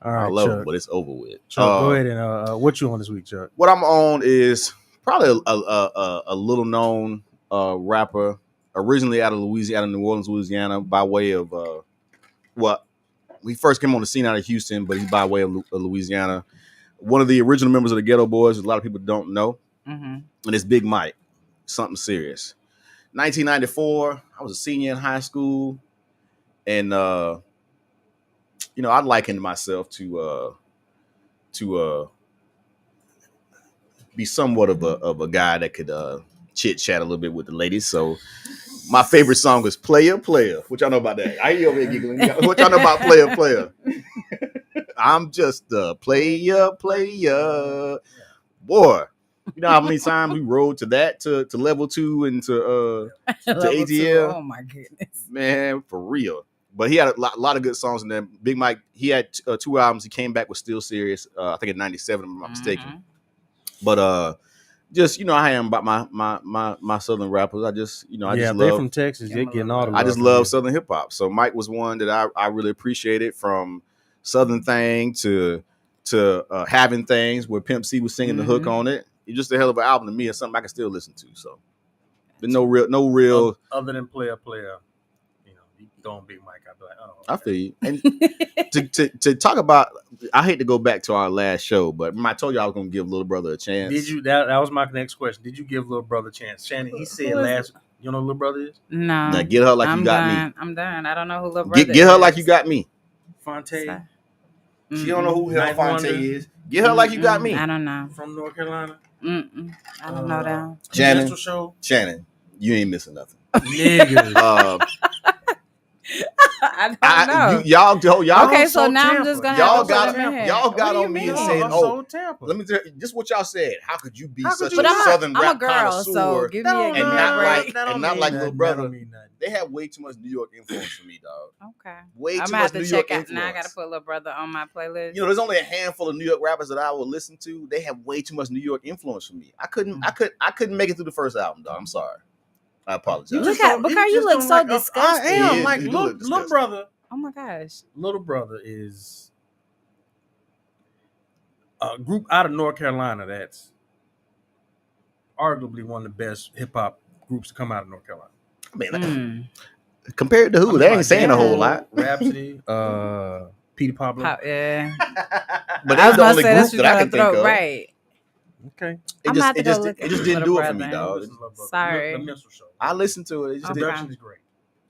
All right,
I love
Chuck.
it, but it's over with.
Chuck, go ahead and what you on this week, Chuck?
What I'm on is probably a little known rapper, originally out of Louisiana, New Orleans, Louisiana, by way of he first came on the scene out of Houston, but he's by way of Louisiana. One of the original members of the Ghetto Boys, a lot of people don't know, and it's Big Mike. Something serious. 1994, I was a senior in high school, and I likened myself to be somewhat of a guy that could chit chat a little bit with the ladies. So my favorite song was Player Player. What y'all know about that? I hear you over here giggling. What y'all know about Player Player? I'm just a player. Boy, you know how many times we rode to that to level 2 and to ATL?
Oh my goodness,
man, for real. But he had a lot of good songs in there. Big Mike, he had 2 albums. He came back with Still Serious. I think in '97, if I'm not mistaken. But just I am about my Southern rappers. I just love.
They're from Texas. They're getting all the love.
I just love Southern hip hop. So Mike was one that I really appreciated, from Southern Thing to Having Things, where Pimp C was singing the hook on it. It's just a hell of an album to me, and something I can still listen to. So, but no real
other than Player. You throwing Big Mike, I'd be like, oh. Okay.
I feel you. And to talk about, I hate to go back to our last show, but I told you I was going to give Little Brother a chance.
Did you? That was my next question. Did you give Little Brother a chance? Shannon, he said last. You know who Little Brother is?
No.
Now get her like you got me.
I'm done. I don't know who Little Brother is.
Get her like you got me.
Fonte.
She don't know who hell Fonte is. Get her like you got me.
I don't know.
From North Carolina.
I don't know that.
Shannon, you ain't missing nothing.
Nigga.
I don't know.
Y'all.
Okay, so now I'm just gonna.
Y'all got on me and said, let me tell you, just what y'all said. How could you be such a Southern rap connoisseur?
So give me
and not like Little Brother? They have way too much New York influence for me, dog.
Okay.
Way too much New York influence.
Now I gotta put Little Brother on my playlist.
There's only a handful of New York rappers that I will listen to. They have way too much New York influence for me. I couldn't make it through the first album, dog. I'm sorry. I apologize.
You look so disgusted.
I am like Little Brother.
Oh my gosh.
Little Brother is a group out of North Carolina that's arguably one of the best hip hop groups to come out of North Carolina.
I mean, compared to who? They ain't saying a whole lot.
Rhapsody, Petey Pablo.
Yeah.
But that's the only group that I can think of.
Right.
Okay.
It just didn't do it for me, dog.
Sorry.
I listened to it.
Production is great.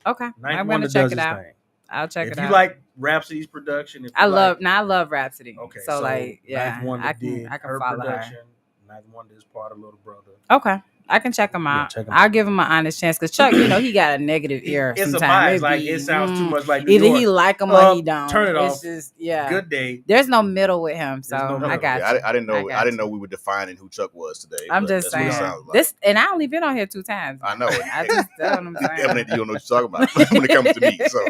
Okay. I'm going to check it out. I'll check it out.
If you like Rhapsody's production,
I love Rhapsody.
Okay.
So like, yeah,
I can
follow
production.
her.
Ninth Wonder is part of Little Brother.
Okay. I can check him out. I'll give him an honest chance because Chuck, he got a negative ear.
It's
sometimes.
a bias. Like it sounds too much like New
either
York.
he like him or he don't.
Turn it off.
It's just Good
day.
There's no middle with him, so I got you.
I didn't know we were defining who Chuck was today.
I'm just saying this, and I only been on here 2 times.
I know.
I just that's what I'm saying.
You don't know what you're talking about when it comes to me. So,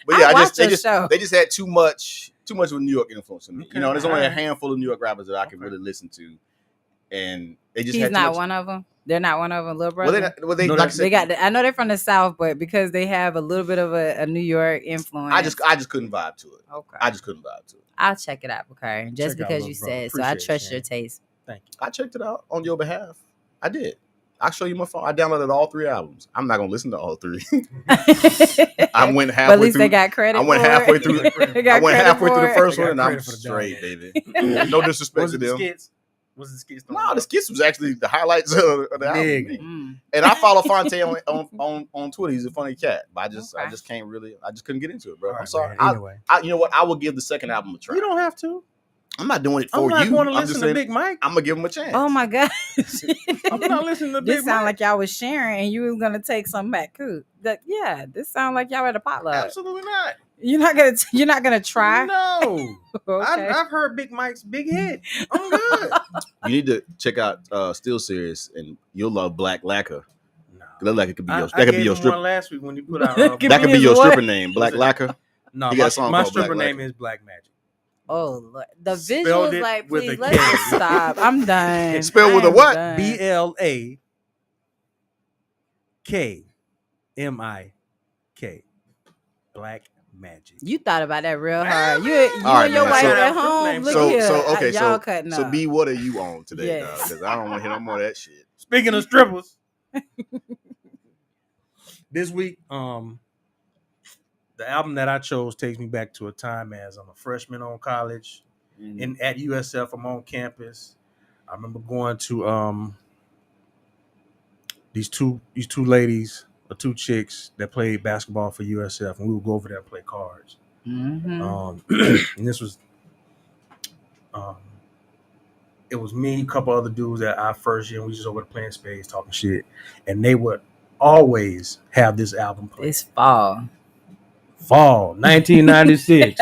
but yeah, they just had too much too much of a New York influence on me.
Okay,
There's only a
alright.
handful of New York rappers that I can
Okay.
really listen to, and they just
He's
had too
not
much.
one of them. They're not one of them, little
Well,
brother.
they
No,
like I said,
They got. I know they're from the South, but because they have a little bit of a New York influence,
I just couldn't vibe to it.
okay.
I just couldn't vibe to it.
I'll check it out, okay? Just
Check out
because
Lil
you
Brother.
said so, I
Appreciate
trust
it,
your
Shane.
taste.
Thank you.
I checked it out on your behalf. I did. I'll show you my phone. I downloaded all 3 albums. I'm not gonna listen to all 3. I went halfway
But at least
through.
they got credit.
I went
for
halfway
it.
through.
They got
I went
credit
halfway
for
through the
it.
first
They
one,
got
and I'm
credit for the
straight,
download.
baby. No disrespect
Was
to
it the
them.
skits? Was it the skits?
No, the skits was actually the highlights of the album.
Nigga.
Mm.
And I follow Fonte on Twitter. He's a funny cat, but I just
Okay.
couldn't get into it, bro.
All right,
I'm sorry.
man. Anyway,
You know what? I will give the second album a try.
you don't have to.
I'm not doing it
I'm
for
not
you.
going to
I'm just
listen to
saying
Big Mike.
I'm gonna give him a chance.
Oh my gosh.
I'm not listening to Big
This sound
Mike.
like y'all was sharing and you was gonna take some back too. Yeah, this sound like y'all at a potluck.
Absolutely not.
You're not gonna try.
No.
Okay.
I've heard Big Mike's big hit. I'm good.
You need to check out Still Serious, and you'll love Black Lacquer.
No.
Black Lacquer could be your
I
that could be
gave
your
him
stripper.
one last week when you put out.
That could
That could be
his
your
what?
stripper name, Black Lacquer.
No,
He got a song
my
called
stripper
Black
name
Lacquer.
is Black Magic.
Oh, Lord. The
Spelled
visuals,
it
like,
with
please,
a
let's
K.
just stop. I'm done.
It's spelled with
I
a
am
what?
done.
BLAKMIK. Black Magic.
You thought about that real
Man,
hard. You
All right,
and your
man.
wife
So-
at home. Look here. Y'all cutting
So
up.
B, what are you on today,
Yes.
dog? Because I don't want to hear no more of that shit.
Speaking of strippers, this week, the album that I chose takes me back to a time as I'm a freshman on college and at USF. I'm on campus. I remember going to these two ladies or two chicks that played basketball for USF, and we would go over there and play cards.
Mhm.
And this was it was me, a couple other dudes at our first year, and we just over there playing spades, talking shit, and they would always have this album played.
It's fall.
Fall 1996.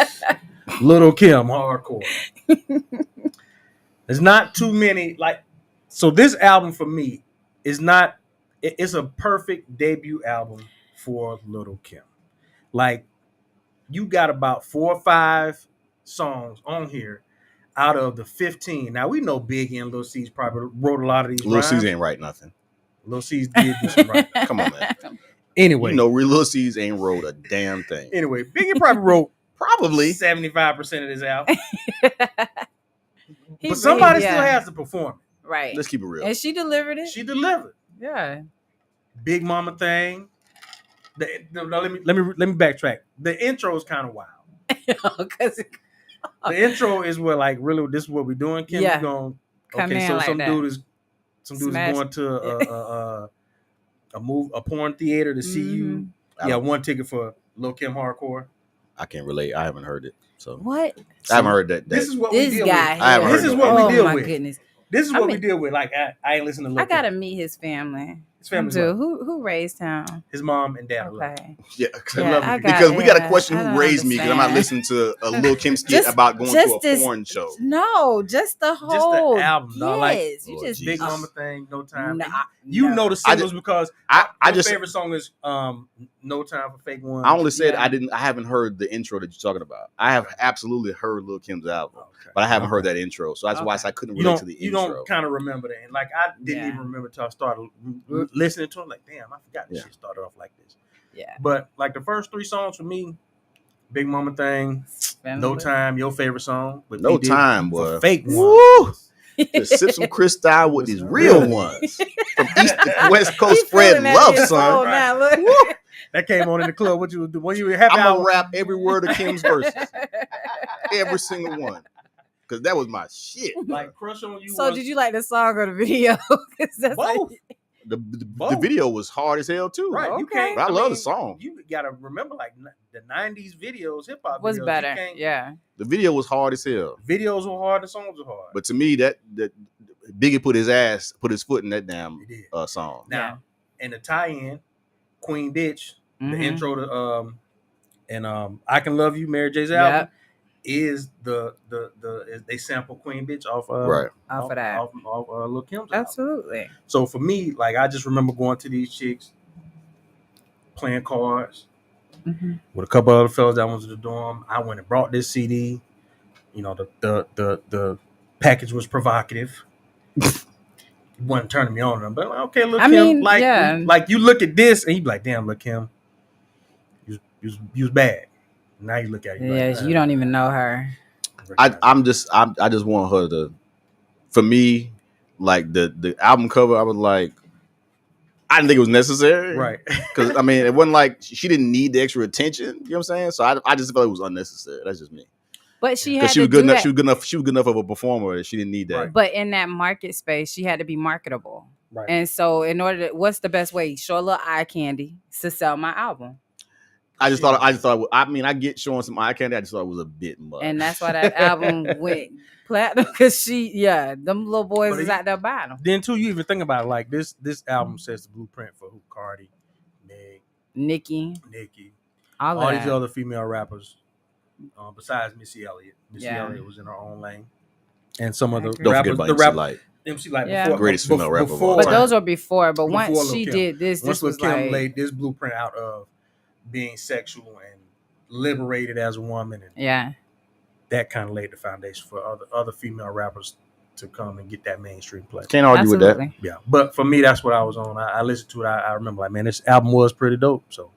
Lil Kim, hardcore. There's not too many so this album for me is not. It's a perfect debut album for Lil Kim. Like, you got about 4 or 5 songs on here out of the 15. Now we know Biggie and Lil C's probably wrote a lot of these.
Lil C's ain't write nothing.
Lil C's did do some right.
Come on, man.
Anyway,
Lil C's ain't wrote a damn thing.
Anyway, Biggie probably wrote
Probably
75% of this album,
He
but somebody
really-
still
yeah.
has to perform it.
Right.
Let's keep it real.
And she delivered it.
She delivered.
Yeah.
Big Mama Thing. Let me backtrack. The intro is kind of wild.
Because
The intro is where really this is what we're doing. Kim,
Yeah.
we going
Come
okay.
in
So
like
some
that.
dude is
Smash.
going to a porn theater to see you.
I
Yeah,
don't-
one ticket for Lil Kim hardcore.
I can't relate. I haven't heard it. So
what?
I haven't heard that.
This is what
This
we deal
guy.
with.
I haven't
here.
heard
This is
that.
what we
Oh
deal
my
with.
goodness.
This is
I
what we
mean-
deal with. Like I ain't listening to Lil
I gotta
Kim.
meet his family.
His family's
Too.
love.
Who raised him?
His mom and dad. Love.
Okay.
Yeah,
Yeah, I got-
because we got to
yeah,
question
I
who
don't
raised me because I'm not
understand.
listening to a Lil Kim skit
Just-
about going
just
to a
this-
porn show.
No, just the whole
album, dog. Like,
Yes, you
Lord
just
Jesus.
Big Mama Thing, No Time.
Nah,
You
no.
know the singles because
I
your
just
favorite song is No Time for Fake Ones.
I only said
Yeah.
I haven't heard the intro that you're talking about. I have absolutely heard Lil Kim's album,
Okay.
but I haven't
Okay.
heard that intro. So that's why I couldn't
You
relate
don't,
to the
you
intro.
don't kind of remember that. And I didn't
Yeah.
even remember until I started listening to it. Like, damn, I forgot this
Yeah.
shit started off like this.
Yeah.
But the first 3 songs for me, Big Mama Thing, No
Family.
Time, your favorite song. But
No
he did
Time,
for
boy.
Fake Ones.
Woo! Just sip some Cristal with these real ones from East to West Coast
He's
spread
feeling that
love,
in his soul
son.
now, look.
That came on in the club. What you was doing? When you were happy
I'm
hour?
gonna rap every word of Kim's verses, every single one, because that was my shit.
Like, Crush on You.
So
was
did you like the song or the video? 'Cause that's
both?
The
Both.
video was hard as hell too.
Right. You
Okay.
can't.
But I love the
mean,
song.
You gotta remember, the 90s videos, hip hop
was
videos.
better.
You can't-
Yeah.
The video was hard as hell.
Videos were hard. The songs were hard.
But to me, that Biggie put his foot in that damn
He did.
song.
Now, and the tie-in, Queen Bitch, the
Mhm.
intro to I Can Love You, Mary J's album,
Yep.
is the they sample Queen Bitch off
Right.
Off of that.
off Lil Kim's album.
Absolutely.
So for me, I just remember going to these chicks, playing cards
Mhm.
with a couple other fellas that went to the dorm. I went and brought this CD, You know, the package was provocative. He wasn't turning me on them, but okay, look
I
him
mean, yeah.
like you look at this and you be like, damn, look him, you was bad. Now you look at it, you like,
Yes, you don't even know her.
I just want her to. For me, like the album cover, I was like, I didn't think it was necessary,
right.
Because I mean, it wasn't like she didn't need the extra attention. You know what I'm saying? So I just felt it was unnecessary. That's just me.
But she
Because
had
she was
to
good
do
enough.
that.
She was good enough. She was good enough of a performer that she didn't need that.
Right.
But in that market space, she had to be marketable.
Right.
And so, in order to, what's the best way? Show a little eye candy to sell my album.
I just thought. I mean, I get showing some eye candy. I just thought it was a bit much.
And that's why that album went platinum, because them little boys is out there buying them.
Then too, you even think about it, like this album sets the blueprint for who Cardi, Meg,
Nicki,
all these other female rappers, besides Missy Elliott. Missy Elliott was in her own lane, and some of the
Don't
rappers,
forget about
MC Light,
before,
greatest female rapper.
But those were before. But
before
once she did this,
once
was
Kim
like
laid this blueprint out of being sexual and liberated as a woman, and that kind of laid the foundation for other female rappers to come and get that mainstream play.
Can't argue with that.
Yeah, but for me, that's what I was on. I listened to it. I remember, like, man, this album was pretty dope. So,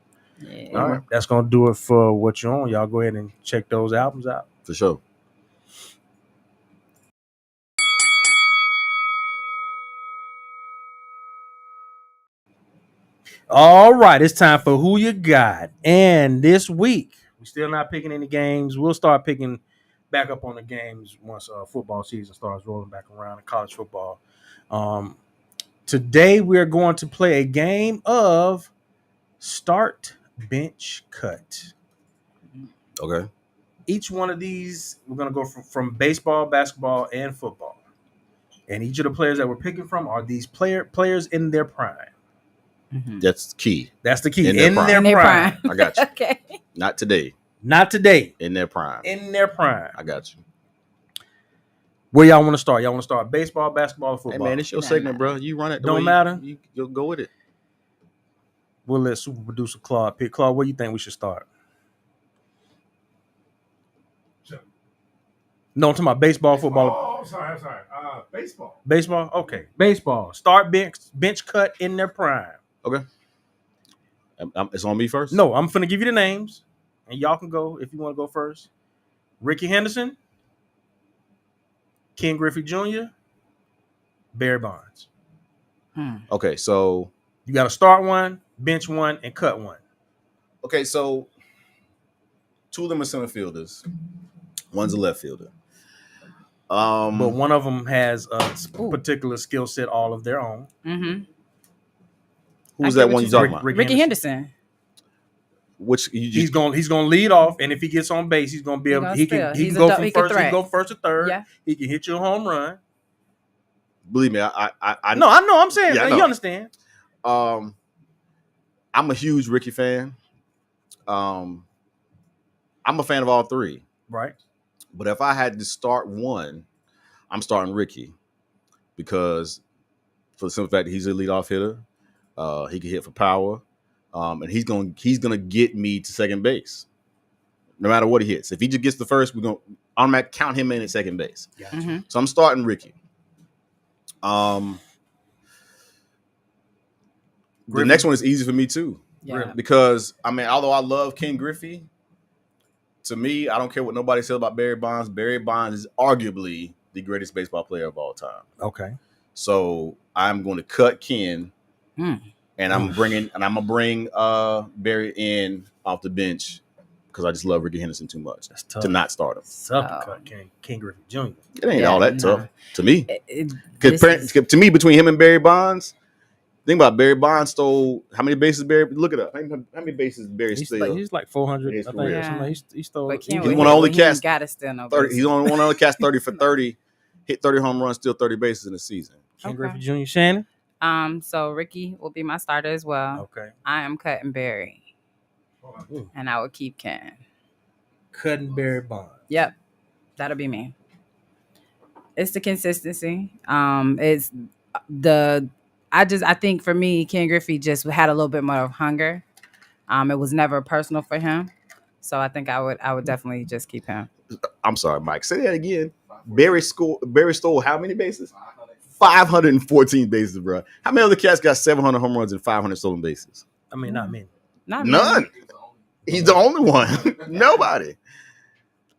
all right, that's gonna do it for what you're on. Y'all go ahead and check those albums out
for sure.
All right, it's time for Who You Got. And this week, we're still not picking any games. We'll start picking back up on the games once football season starts rolling back around in college football. Today, we're going to play a game of Start, Bench, Cut.
Okay.
Each one of these, we're going to go from baseball, basketball, and football. And each of the players that we're picking from are these players in their prime.
Mm-hmm. That's key.
That's the key. In their prime.
I got you.
Okay.
Not today.
In
their prime.
I
got you.
Where y'all want to start? Y'all want to start baseball, basketball, or football?
Hey man, it's your segment, bro. You run it.
Don't matter.
You go with it.
We'll let super producer Claude pick. Claude, where you think we should start? Sure. No, I'm talking about baseball, football.
Oh, I'm sorry. Baseball.
Baseball? Okay. Baseball. Start, bench, cut in their prime.
Okay. It's on me first?
No, I'm finna give you the names, and y'all can go if you want to go first. Ricky Henderson, Ken Griffey Jr., Barry Bonds.
Okay, so
you got to start one, bench one, and cut one.
Okay, so two of them are center fielders. One's a left fielder.
But one of them has a particular skill set all of their own.
Mm-hmm.
Who's that one you talking about?
Ricky Henderson.
Which
he's gonna lead off, and if he gets on base, he's gonna be able. He can go from first. He can go first or third.
Yeah.
He can hit you a home run.
Believe me, I
no, I know. I'm saying
yeah,
you understand.
I'm a huge Ricky fan. I'm a fan of all three.
Right.
But if I had to start one, I'm starting Ricky because for the simple fact that he's a leadoff hitter, he can hit for power, and he's gonna get me to second base, no matter what he hits. If he just gets the first, I'm gonna count him in at second base.
Gotcha.
Mm-hmm.
So I'm starting Ricky. The next one is easy for me too, because I mean, although I love Ken Griffey. To me, I don't care what nobody says about Barry Bonds. Barry Bonds is arguably the greatest baseball player of all time.
Okay.
So I'm going to cut Ken, and I'm gonna bring Barry in off the bench because I just love Ricky Henderson too much to not start him.
It's tough to cut Ken Griffey Jr.
It ain't all that tough to me. To me, between him and Barry Bonds. Think about Barry Bonds stole how many bases Barry? Look it up. How many bases Barry stole?
He's like 400. I think.
Yeah.
He stole.
But
he's one of only cast.
He's
only one only cast 30 for 30. Hit 30 home runs, steal 30 bases in a season.
Ken Griffey Jr. Shannon.
So Ricky will be my starter as well.
Okay.
I am cutting Barry, and I will keep Ken.
Cutting Barry Bonds.
Yep, that'll be me. It's the consistency. It's the. I think for me, Ken Griffey just had a little bit more of hunger. It was never personal for him. So I think I would definitely just keep him.
I'm sorry, Mike. Say that again. Barry stole how many bases? 514 bases, bro. How many other cats got 700 home runs and 500 stolen bases?
I mean, not many.
Not
None.
many.
He's the only one. Nobody.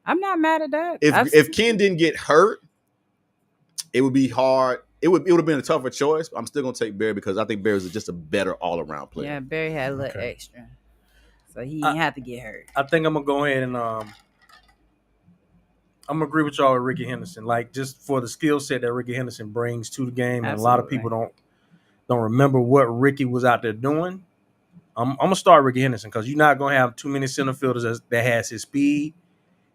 I'm not mad at that.
If Ken didn't get hurt, it would be hard. It would have been a tougher choice. I'm still gonna take Barry because I think Barry's just a better all around player.
Yeah, Barry had a little extra, so he didn't have to get hurt.
I think I'm gonna go ahead and I'm gonna agree with y'all with Ricky Henderson. Like just for the skill set that Ricky Henderson brings to the game, and a lot of people don't remember what Ricky was out there doing. I'm gonna start Ricky Henderson because you're not gonna have too many center fielders that has his speed,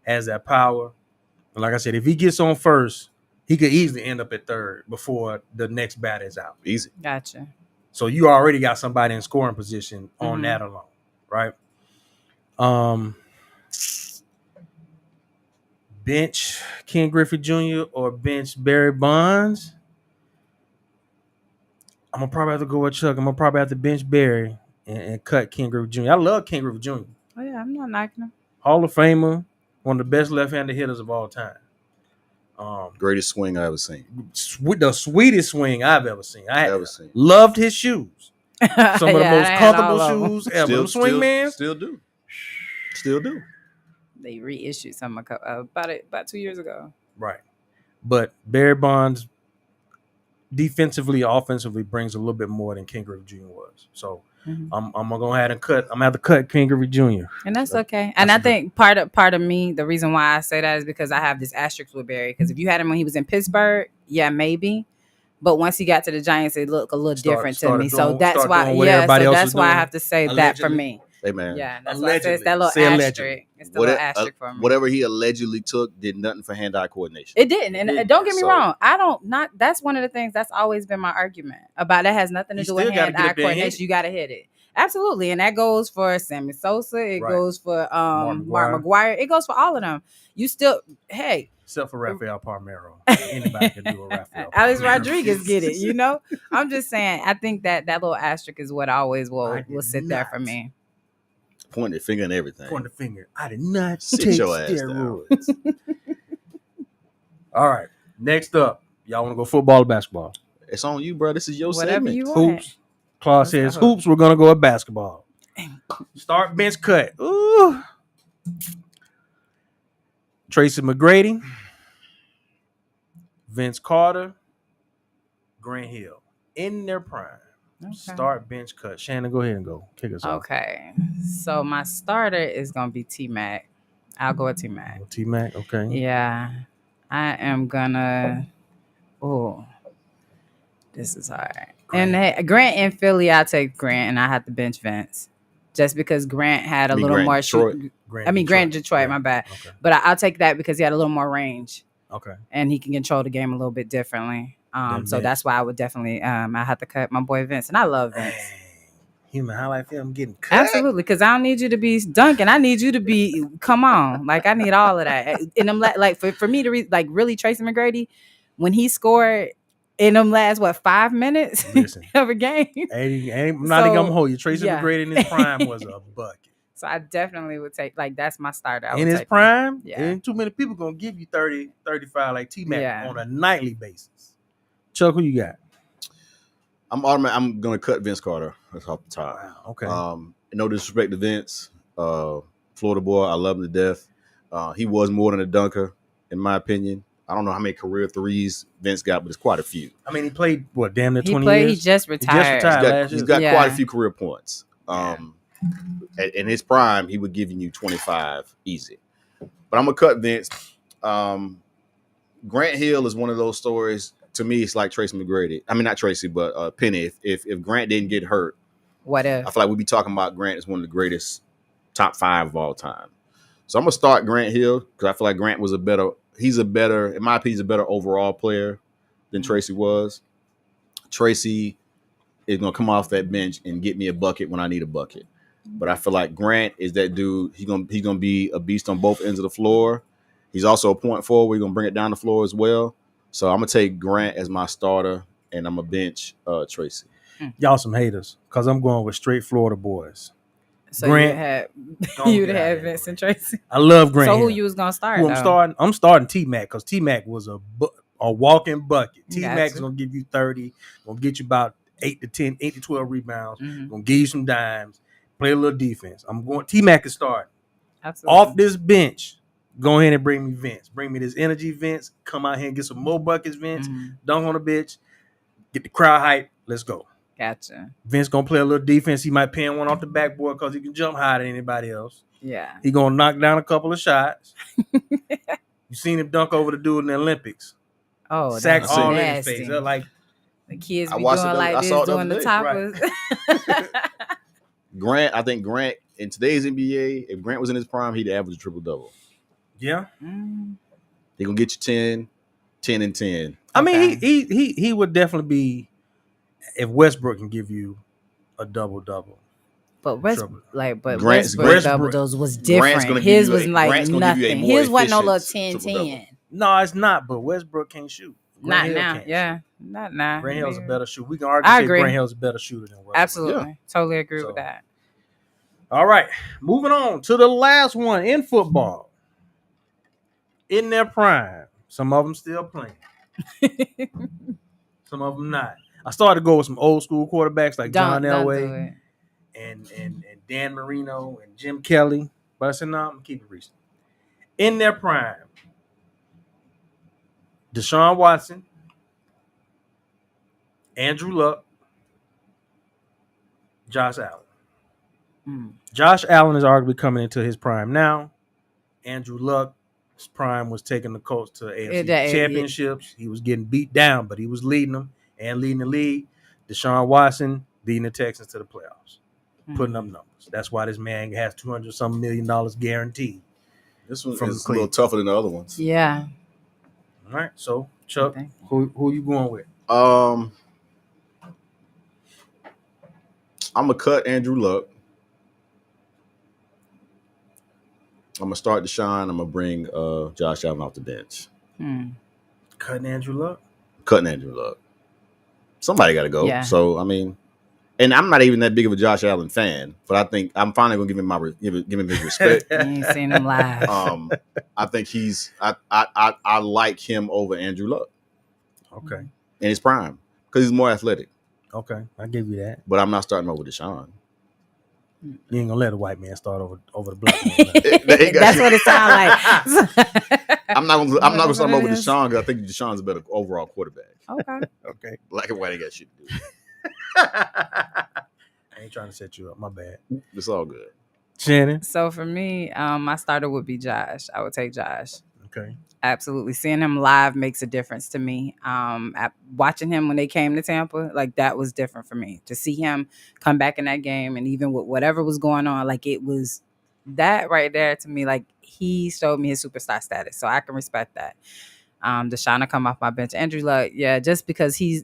has that power. And like I said, if he gets on first, he could easily end up at third before the next bat is out.
Easy.
Gotcha.
So you already got somebody in scoring position on that alone, right? Bench Ken Griffey Jr. or bench Barry Bonds. I'm gonna probably have to go with Chuck. I'm gonna probably have to bench Barry and cut Ken Griffey Jr. I love Ken Griffey Jr.
Oh yeah, I'm not knocking him.
Hall of Famer, one of the best left-handed hitters of all time.
Greatest swing I ever seen.
The sweetest swing I've ever seen.
Seen.
Loved his shoes. Some of the most comfortable shoes ever.
Still do.
They reissued some about 2 years ago.
Right. But Barry Bonds defensively, offensively brings a little bit more than Ken Griffey Jr. was. So I'm gonna go ahead and cut. I'm gonna have to cut Ken Griffey Jr.
And that's okay. And I think part of me, the reason why I say that is because I have this asterisk with Barry. Because if you had him when he was in Pittsburgh, yeah, maybe. But once he got to the Giants, it looked a little different to me. So that's why, that's why I have to say that for me.
Hey man,
yeah, that's why I say it's that little asterisk. It's the little asterisk for me.
Whatever he allegedly took did nothing for hand-eye coordination.
It didn't, and don't get me wrong. That's one of the things that's always been my argument about. That has nothing to do with hand-eye coordination. You got to hit it. Absolutely, and that goes for Sammy Sosa. It goes for Mark McGwire. It goes for all of them. You still,
except for Rafael Palmeiro, anybody can do a Rafael.
Alex Rodriguez get it. You know, I'm just saying. I think that little asterisk is what always will sit there for me.
Point the finger and everything.
Point the finger. I did not
take your steroids.
All right. Next up, y'all want to go football or basketball?
It's on you, bro. This is your
whatever
segment.
You want.
Hoops. Claus says hoops. We're gonna go with basketball. Start bench cut. Ooh. Tracy McGrady, Vince Carter, Grant Hill in their prime. Okay. Start bench cut. Shannon, go ahead and go. Kick us off.
Okay. So my starter is going to be T-Mac. I'll go with T-Mac.
T-Mac, okay.
Yeah. I am going to... Oh. This is hard. Grant. And Grant in Philly, I'll take Grant, and I have to bench Vince. Just because Grant had a little
Grant
more...
Grant
Detroit, my bad. Okay. But I'll take that because he had a little more range.
Okay.
And he can control the game a little bit differently. So that's why I would definitely I have to cut my boy Vince, and I love Vince.
Human highlight film getting cut.
Absolutely, because I don't need you to be dunking. I need you to be come on, like I need all of that. And I'm like for me to really Tracy McGrady when he scored in them last 5 minutes of a game.
I'm not even gonna hold you. Tracy McGrady in his prime was a bucket.
So I definitely would take that's my starter.
In his prime, ain't too many people gonna give you 30, 35 like T-Mac on a nightly basis. Chuck, who you got?
I'm gonna cut Vince Carter. That's off the top.
Wow, okay.
No disrespect to Vince, Florida boy. I love him to death. He was more than a dunker, in my opinion. I don't know how many career threes Vince got, but it's quite a few.
I mean, he played damn near 20 years.
He just retired.
He's got quite a few career points. In his prime, he would give you 25 easy. But I'm gonna cut Vince. Grant Hill is one of those stories. To me, it's like Tracy McGrady. I mean, not Tracy, but Penny. If Grant didn't get hurt,
what if?
I feel like we'd be talking about Grant as one of the greatest top 5 of all time. So I'm gonna start Grant Hill because I feel like Grant was in my opinion, he's a better overall player than Tracy was. Tracy is gonna come off that bench and get me a bucket when I need a bucket. But I feel like Grant is that dude. He's gonna be a beast on both ends of the floor. He's also a point forward. He's gonna bring it down the floor as well. So I'm gonna take Grant as my starter, and I'm gonna bench Tracy.
Y'all some haters, cause I'm going with straight Florida boys.
So
Grant.
you'd have Vincent Tracy.
I love Grant.
So who
Hill.
you was gonna start?
Who I'm starting? I'm starting T-Mac because T-Mac was a walking bucket. T-Mac's
Gotcha.
gonna give you 30, gonna get you about 8 to 10, 8 to 12 rebounds,
Mm-hmm.
gonna give you some dimes, play a little defense. I'm going T-Mac to start.
Absolutely.
Off this bench, go ahead and bring me Vince. Bring me this energy Vince. Come out here and get some more buckets, Vince.
Mm-hmm.
Dunk on the bitch. Get the crowd hype. Let's go.
Gotcha.
Vince gonna play a little defense. He might pin one off the backboard because he can jump higher than anybody else.
Yeah.
He gonna knock down a couple of shots. You seen him dunk over the dude in the Olympics.
Oh,
sack
that's
all
nasty.
in his face. They're like
the kids
I
be
watched
doing
it the-
like
I
this,
saw it the
doing
other
the
day.
toppers.
Grant, I think Grant in today's NBA, if Grant was in his prime, he'd average a triple double.
yeah.
He gonna get you 10, 10 and 10.
I mean,
Okay.
he would definitely be if Westbrook can give you a double.
But
Triple.
Grant's-
Westbrook double doubles was different.
Grant's gonna give
His
you
was
a-
like
Grant's gonna give you a
nothing.
more
His wasn't no little
efficient
10
triple-double.
10.
No, it's not. But Westbrook can't shoot.
Not
Hill
now.
can't
Yeah.
shoot.
Not now.
Grant Hill's a
Maybe.
better shooter. We can argue
I
say
agree.
Grant Hill's a better shooter than Westbrook.
Absolutely. Totally agree
So-
with that.
All right, moving on to the last one in football. In their prime, some of them still playing, some of them not. I started to go with some old school quarterbacks like John
Don't do
Elway
it.
and Dan Marino and Jim Kelly. But I said, no, I'm gonna keep it recent. In their prime, Deshaun Watson, Andrew Luck, Josh Allen. Josh Allen is arguably coming into his prime now. Andrew Luck's prime was taking the Colts to AFC championships. He was getting beat down, but he was leading them and leading the league. Deshaun Watson leading the Texans to the playoffs, putting up numbers. That's why this man has $200-some million guaranteed.
This one
From
is a little tougher than the other ones.
Yeah.
All right, so Chuck, who you going with?
I'm gonna cut Andrew Luck. I'm gonna start Deshaun. I'm gonna bring Josh Allen off the bench.
Cutting Andrew Luck.
Cutting Andrew Luck. Somebody got to go.
Yeah.
So I mean, and I'm not even that big of a Josh Allen fan, but I think I'm finally gonna give him his respect.
You ain't seen him live.
I think I like him over Andrew Luck.
Okay.
In his prime because he's more athletic.
Okay, I give you that.
But I'm not starting over Deshaun.
You ain't gonna let a white man start over the black man.
That's what it sounds like.
I'm not gonna start him over Deshaun because I think Deshaun's a better overall quarterback.
Okay.
Black and white ain't got shit to do.
I ain't trying to set you up. My bad.
It's all good.
Shannon.
So for me, my starter would be Josh. I would take Josh.
Okay.
Absolutely. Seeing him live makes a difference to me. Watching him when they came to Tampa, like that was different for me. To see him come back in that game and even with whatever was going on, like it was that right there to me, like he showed me his superstar status. So I can respect that. Deshaun come off my bench. Andrew Luck, yeah, just because you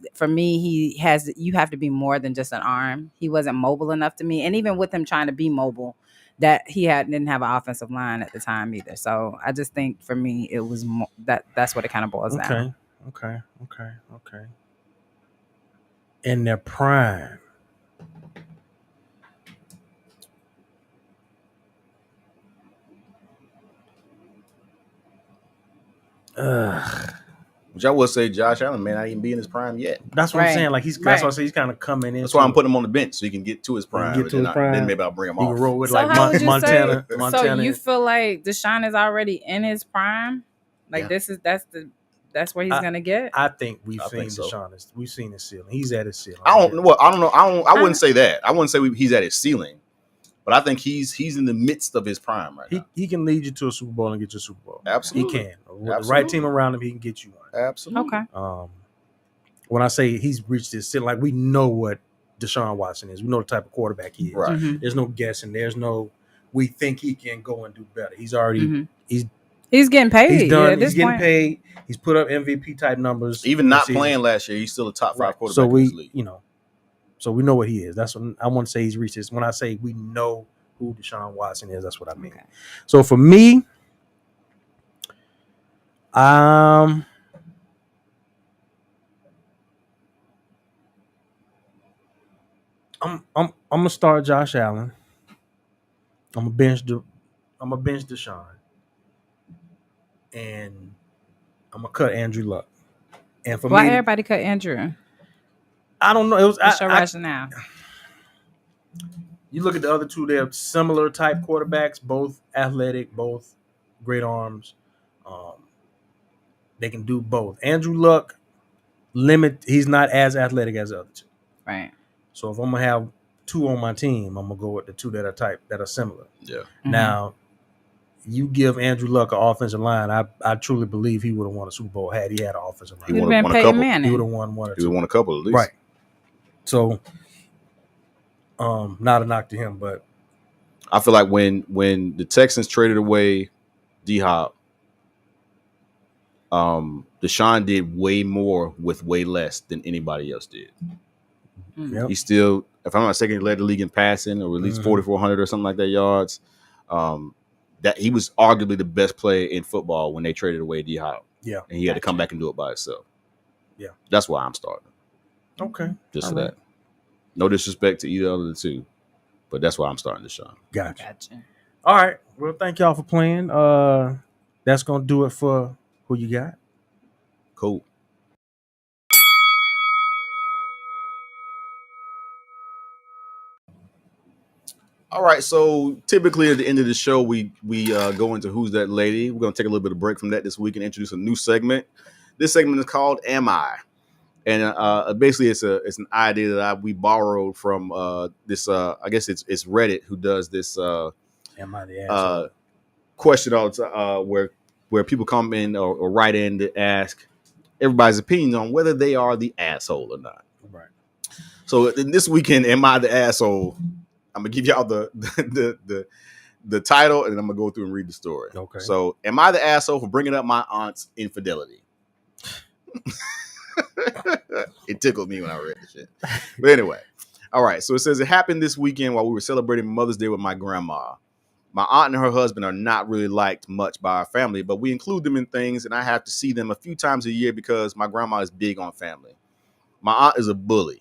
have to be more than just an arm. He wasn't mobile enough to me. And even with him trying to be mobile, that he didn't have an offensive line at the time either. So I just think for me, it was that's what it kind of boils down.
Okay. In their prime.
Which I would say Josh Allen may not even be in his prime yet.
That's what I'm saying. Like that's why I say he's kind of coming in.
That's why I'm putting him on the bench so he can get to his prime. Then maybe I'll bring him
he
off.
Can roll with
So
like
how would you
Montana.
say, so you feel like Deshaun is already in his prime? Like that's where he's gonna get?
I think we've seen Deshaun. We've seen his ceiling. He's at his ceiling.
I don't know. I wouldn't say that. I wouldn't say he's at his ceiling. But I think he's in the midst of his prime right now.
He can lead you to a Super Bowl and get you a Super Bowl.
Absolutely.
He can. With the right team around him, he can get you one.
Absolutely.
Okay.
When I say he's reached his ceiling, like we know what Deshaun Watson is. We know the type of quarterback he is.
Right.
Mm-hmm.
There's no guessing. There's no we think he can go and do better. He's already
he's getting paid.
He's done.
Yeah,
he's getting paid. He's put up MVP type numbers.
Even not playing last year, he's still a top 5 quarterback.
So
in this league.
So we know what he is. That's what I want to say. He's reached his. When I say we know who Deshaun Watson is, that's what I mean.
Okay.
So for me, I'm gonna start Josh Allen. I'm gonna bench Deshaun, and I'm gonna cut Andrew Luck. And for
Why
me,
everybody cut Andrew?
I don't know. It was
What's your rationale?
you look at the other two; they're similar type quarterbacks, both athletic, both great arms. Um, they can do both. Andrew Luck, he's not as athletic as the other two.
Right.
So if I'm gonna have two on my team, I'm gonna go with the two that are similar.
Yeah.
Mm-hmm.
Now, you give Andrew Luck an offensive line, I truly believe he would have won a Super Bowl had he had an offensive line.
He
He would
won
have
a
been Peyton
couple.
Manning.
He would have won one or
He would
two.
have won a couple at least.
Right. So, not a knock to him, but
I feel like when the Texans traded away D-Hop, Deshaun did way more with way less than anybody else did.
yep.
He still, if I'm not mistaken, led the league in passing, or at least 4,400 or something like that yards. That he was arguably the best player in football when they traded away D-Hop.
Yeah.
And he had to come back and do it by himself.
Yeah.
That's why I'm starting.
Okay.
Just
All
for
right.
that. No disrespect to either of the two, but that's why I'm starting Deshaun.
Gotcha. All right. Well, thank y'all for playing. That's gonna do it for who you got.
Cool. All right, so typically at the end of the show, we go into Who's That Lady. We're going to take a little bit of break from that this week and introduce a new segment. This segment is called Am I? And basically it's an idea that we borrowed from this, I guess it's Reddit who does this
Am I the asshole?
question all the time, where people come in or write in to ask everybody's opinion on whether they are the asshole or not.
Right.
So in this weekend, Am I the Asshole? I'm gonna give y'all the title, and then I'm gonna go through and read the story.
Okay.
So, am I the asshole for bringing up my aunt's infidelity? It tickled me when I read the shit. But anyway, all right. So it says it happened this weekend while we were celebrating Mother's Day with my grandma. My aunt and her husband are not really liked much by our family, but we include them in things, and I have to see them a few times a year because my grandma is big on family. My aunt is a bully.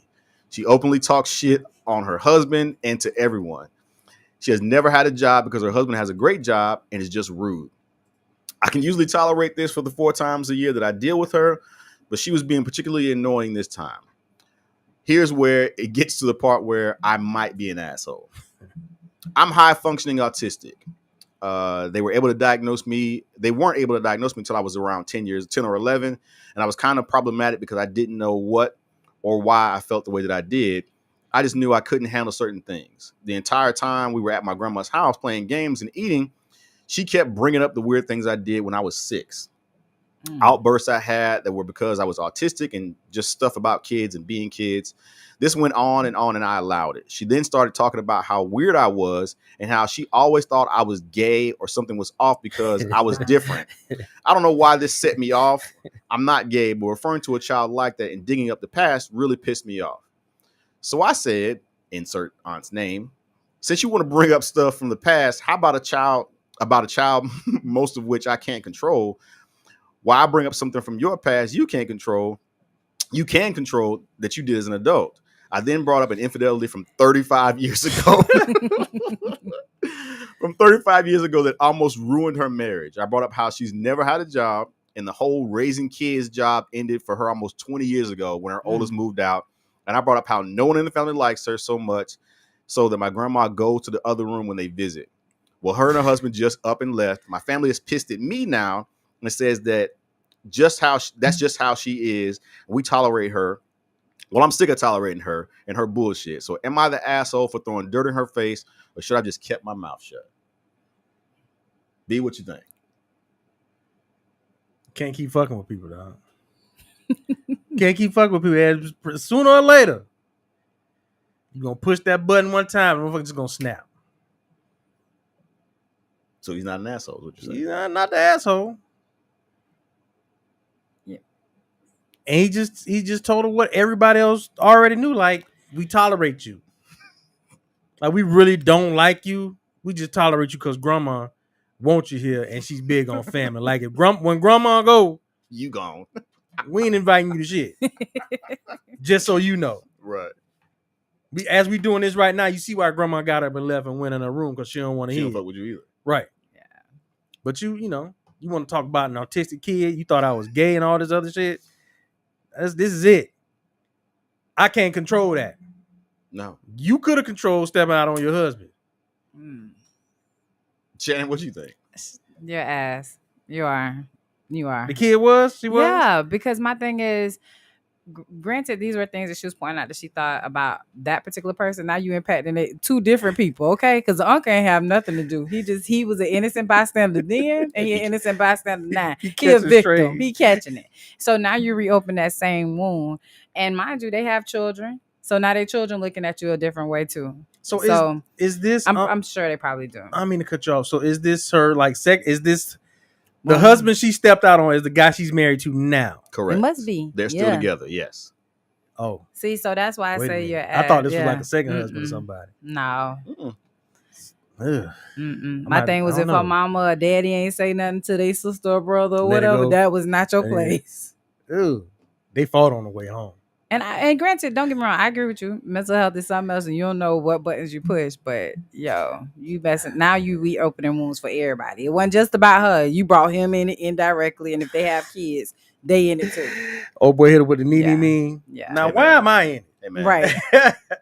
She openly talks shit on her husband and to everyone. She has never had a job because her husband has a great job and is just rude. I can usually tolerate this for the 4 times a year that I deal with her, but she was being particularly annoying this time. Here's where it gets to the part where I might be an asshole. I'm high functioning autistic. They weren't able to diagnose me until I was around 10 or 11. And I was kind of problematic because I didn't know what or why I felt the way that I did. I just knew I couldn't handle certain things. The entire time we were at my grandma's house playing games and eating, she kept bringing up the weird things I did when I was 6. Outbursts I had that were because I was autistic and just stuff about kids and being kids. This went on, and I allowed it. She then started talking about how weird I was and how she always thought I was gay or something was off because I was different. I don't know why this set me off. I'm not gay, but referring to a child like that and digging up the past really pissed me off. So I said, insert aunt's name, since you want to bring up stuff from the past, how about a child, most of which I can't control? Why I bring up something from your past you can't control, you can control that you did as an adult. I then brought up an infidelity from 35 years ago. From 35 years ago that almost ruined her marriage. I brought up how she's never had a job and the whole raising kids job ended for her almost 20 years ago when her oldest moved out. And I brought up how no one in the family likes her so much so that my grandma goes to the other room when they visit. Well, her and her husband just up and left. My family is pissed at me now and says that that's just how she is. We tolerate her. Well, I'm sick of tolerating her and her bullshit. So am I the asshole for throwing dirt in her face, or should I just kept my mouth shut? B, what you think?
Can't keep fucking with people, dog. Can't keep fucking with people. Sooner or later, you're going to push that button one time and motherfucker's just going to snap.
So he's not an asshole, is what you're saying?
He's not the asshole.
Yeah.
And he just told her what everybody else already knew. Like, we tolerate you. Like, we really don't like you. We just tolerate you because grandma wants you here and she's big on family. Like, when grandma go,
you gone.
we ain't inviting you to shit. Just so you know.
Right.
As we doing this right now, you see why Grandma got up and left and went in her room because she don't want to
She
hear.
don't fuck with you either.
Right.
Yeah.
But you want to talk about an autistic kid? You thought I was gay and all this other shit? This is it. I can't control that.
No.
You could have controlled stepping out on your husband.
Shannon, what you think?
Your ass. You are.
The kid was? She was?
Yeah, because my thing is, granted, these were things that she was pointing out that she thought about that particular person. Now you impacting it, two different people, okay? Because the uncle ain't have nothing to do. He was an innocent bystander then, and he an innocent bystander now. He a victim. He catching it. So now you reopen that same wound, and mind you, they have children. So now their children looking at you a different way too.
So is this?
I'm sure they probably do.
I mean to cut you off. So is this her like Is this the husband she stepped out on? Is the guy she's married to now?
Correct.
It must be.
They're still together. Yes.
Oh,
see, so that's why I say you're.
I thought this was like a second husband or somebody.
No.
Mm-mm.
My thing was if her mama or daddy ain't say nothing to their sister or brother or whatever, that was not your place.
Ew. They fought on the way home.
And granted, don't get me wrong, I agree with you. Mental health is something else, and you don't know what buttons you push. But you messing now. You reopening wounds for everybody. It wasn't just about her. You brought him in indirectly, and if they have kids, they in it too.
Oh boy, hit it with the knee mean.
Yeah.
Now why am I in it?
Hey, man.
Right.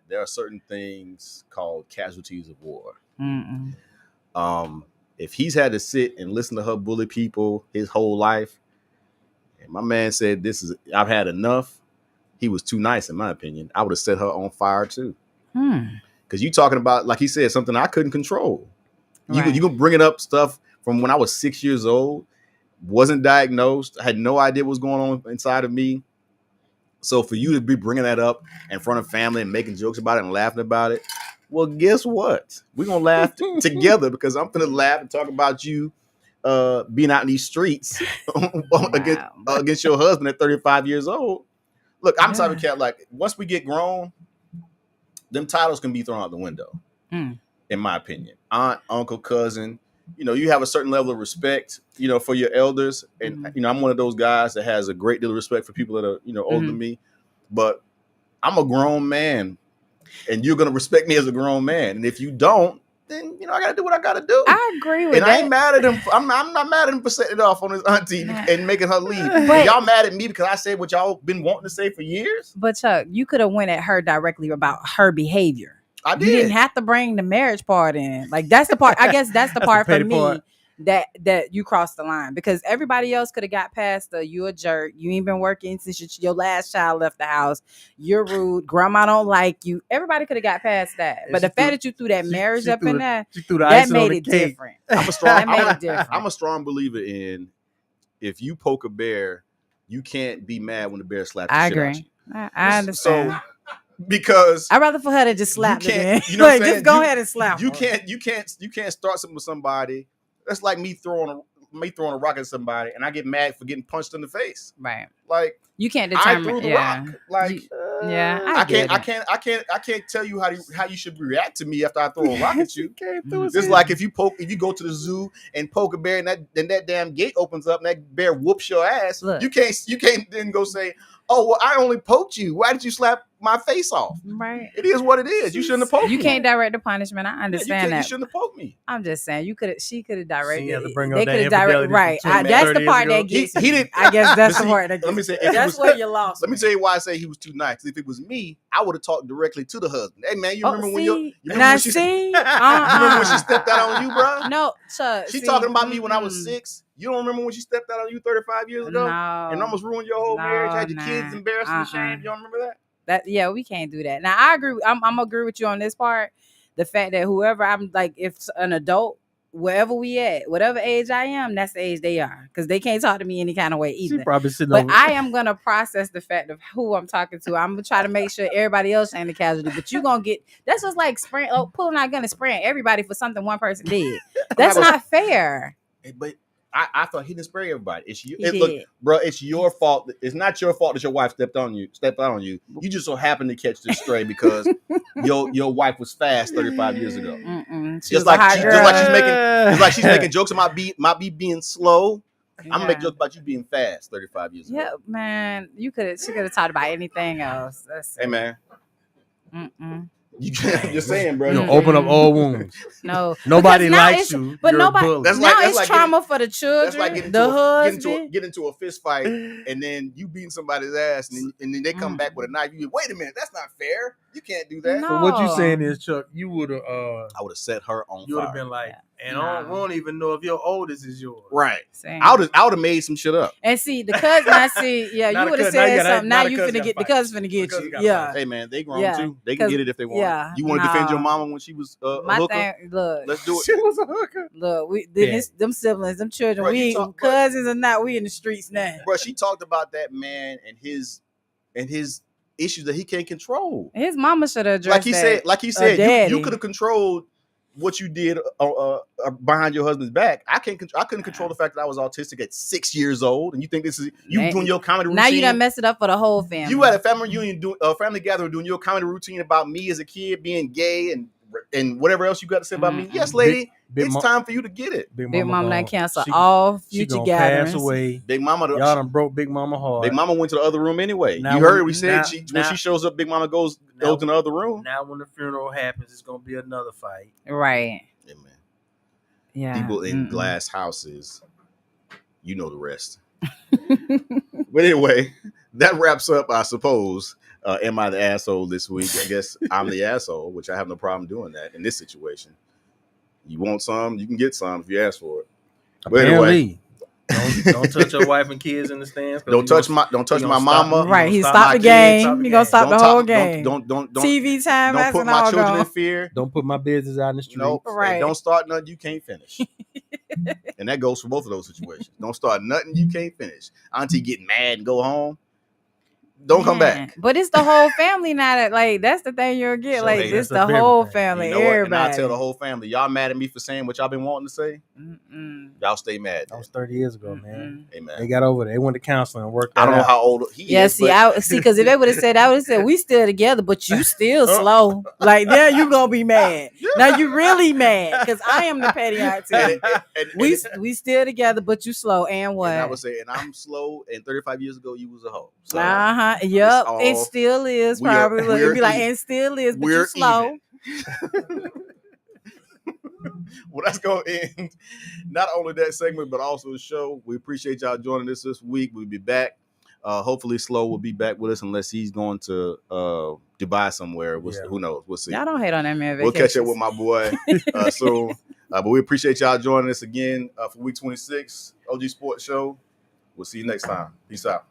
There are certain things called casualties of war. If he's had to sit and listen to her bully people his whole life, and my man said, I've had enough. He was too nice, in my opinion. I would have set her on fire too. Because you talking about, like he said, something I couldn't control. Right. You can bring it up stuff from when I was 6 years old, wasn't diagnosed, had no idea what was going on inside of me. So for you to be bringing that up in front of family and making jokes about it and laughing about it, well, guess what? We're going to laugh together because I'm going to laugh and talk about you being out in these streets against your husband at 35 years old. Look, I'm the type of cat, like, once we get grown, them titles can be thrown out the window, in my opinion. Aunt, uncle, cousin, you have a certain level of respect, for your elders. And, I'm one of those guys that has a great deal of respect for people that are, older than me. But I'm a grown man, and you're going to respect me as a grown man. And if you don't, then, I got to do what I got to do.
I agree with that.
And I ain't mad at him. I'm not mad at him for setting it off on his auntie and making her leave. But y'all mad at me because I said what y'all been wanting to say for years?
But Chuck, you could have went at her directly about her behavior.
I did.
You didn't have to bring the marriage part in. Like, that's the part. I guess that's the part for me that you crossed the line, because everybody else could have got past you a jerk. You ain't been working since your last child left the house. You're rude. Grandma don't like you. Everybody could have got past that. But the fact that you threw that marriage up in there, that made it different.
I'm a strong believer in, if you poke a bear, you can't be mad when the bear slaps the shit out you.
I understand.
So, because
I'd rather for her to just slap again.
Like,
just go ahead and slap.
You can't start something with somebody. That's like me throwing a rock at somebody, and I get mad for getting punched in the face.
Right.
Like,
you can't determine.
I threw the rock. Like, I can't tell you how you should react to me after I throw a rock at you. Just like if you go to the zoo and poke a bear, and that damn gate opens up and that bear whoops your ass. Look, you can't then go say, "Oh, well, I only poked you. Why did you slap my face off?" Right. It is what it is. You shouldn't have poked me.
You can't direct the punishment. I understand that.
You shouldn't have poked me.
I'm just saying she could have directed.
They could have directed.
Right. That's the part that gets he didn't. I guess that's the part that gets.
Let me say
that's where you lost.
Let me tell you why I say he was too nice. If it was me, I would have talked directly to the husband. Hey man, you remember when she stepped out on you, bro?
No,
she talking about me when I was 6. You don't remember when she stepped out on you 35 years ago?
No,
and almost ruined your whole marriage, had your kids embarrassed and ashamed. You don't remember that?
We can't do that. Now I agree. I'm agree with you on this part. The fact that whoever I'm like, if an adult, wherever we at, whatever age I am, that's the age they are, because they can't talk to me any kind of way either.
She probably sitting
but I am gonna process the fact of who I'm talking to. I'm gonna try to make sure everybody else ain't a casualty. But you gonna get that's just like pulling out a gun and spraying everybody for something one person did. That's not fair.
But I thought he didn't spray everybody. Look, bro, it's your fault. It's not your fault that your wife stepped out on you. You just so happened to catch this stray because your wife was fast 35 years ago. Just like she's making jokes about me being slow. I'm gonna make jokes about you being fast 35 years ago.
Yeah, man. She could have talked about anything else.
Hey man. You can't. I'm just saying, bro.
You gonna open up old wounds.
No,
Nobody
because now
likes
it's-
you.
But
You're a
nobody.
bully.
That's
now
like-
it's
like
trauma for the
That's
children,
like getting
the
into
husband.
get into a fist fight, and then you beating somebody's ass, and then they come back with a knife. You wait a minute, that's not fair. You can't do that.
No.
So what you saying is, Chuck, you would have
I would have set her on
you would
fire.
have been like,
Yeah.
and
Nah.
we don't even know if your oldest is yours.
Right.
Same.
I would have made some shit up.
And see the cousin. I see. Yeah,
Not
you
a
would have
cousin. Now you
said
gotta-
something.
now
Now
the
you
cousin
finna
gotta
get the
fight.
cousin finna
The
get
cousin
you.
gotta
Yeah.
fight.
Hey man, they grown
Yeah,
too. They can
'cause-
get it if they want.
yeah,
You want to defend your
no.
mama when she was a
My
hooker?
thing. Look.
Let's do it.
She was a hooker.
Look,
Yeah.
them siblings, them children,
Bro,
we
you
ain't
talk- bro.
cousins or not. We in the streets now.
Bro, she talked about that man and his issues that he can't control.
His mama should have addressed
Like he said, you
daddy.
could have controlled what you did behind your husband's back. I couldn't control the fact that I was autistic at 6 years old, and you think this is you
Man,
doing your comedy routine?
Now you done messed it up for the whole family.
You at a family reunion, family gathering, doing your comedy routine about me as a kid being gay and whatever else you got to say about me.
Mm-mm.
Yes, lady,
Big
it's
Mom-
time for you to get it.
Big Mama done cancel
she-
all
She
future
gonna
gatherings.
pass away.
Big Mama,
Y'all done broke Big Mama hard.
Big Mama went to the other room anyway.
Now
You heard
when-
we said
now-
when
now-
she shows up, Big Mama goes
now-
in the other room.
Now when the funeral happens, it's gonna be another fight.
Right.
Yeah, man.
Yeah.
People in
Mm-mm.
glass houses, you know the rest. But anyway, that wraps up, I suppose. Am I the asshole this week? I guess I'm the asshole, which I have no problem doing that in this situation. You want some, you can get some if you ask for it. But anyway,
Apparently, don't touch your wife and kids in the stands. 'cause
don't
he
touch
gonna-
my
gonna
mama.
stop-
Right. He
gonna
stopped
my
the
kids,
game.
stop the
He gonna
game.
stop the whole game.
Don't
TV time.
don't put my children in fear.
Don't put my business out in the street.
Nope.
Right.
And don't start nothing you can't finish. And that goes for both of those situations. Don't start nothing you can't finish. Auntie get mad and go home. Don't come back.
But it's the whole family now. That's the thing you'll get.
So,
like
hey,
it's
that's
the
a
whole
big thing.
family.
You know what? And
Everybody.
I tell the whole family, y'all mad at me for saying what y'all been wanting to say.
Mm-mm.
Y'all stay mad.
That was 30 years ago, man.
Hey,
They
man.
got over there. They went to counseling and worked.
I don't know
out.
how old he
Yeah,
is.
see,
but
because if they would have said, I would have said, we still together, but you still slow. Like, now you gonna be mad. Now you really mad because I am the petty auntie.
and
We still together, but you slow. And what?
and I would say, and I'm slow. And 35 years ago, you was a hoe. So
Yep.
all-
It still is
we are-
probably.
we're
It'd be like,
even.
and still is, but
We're
you slow.
Well, that's going to end not only that segment, but also the show. We appreciate y'all joining us this week. We'll be back. Hopefully, Slow will be back with us unless he's going to Dubai somewhere. Who knows? We'll see.
Y'all don't hate on that man.
We'll catch up
vacations.
with my boy soon. But we appreciate y'all joining us again for week 26 OG Sports Show. We'll see you next time. Peace out.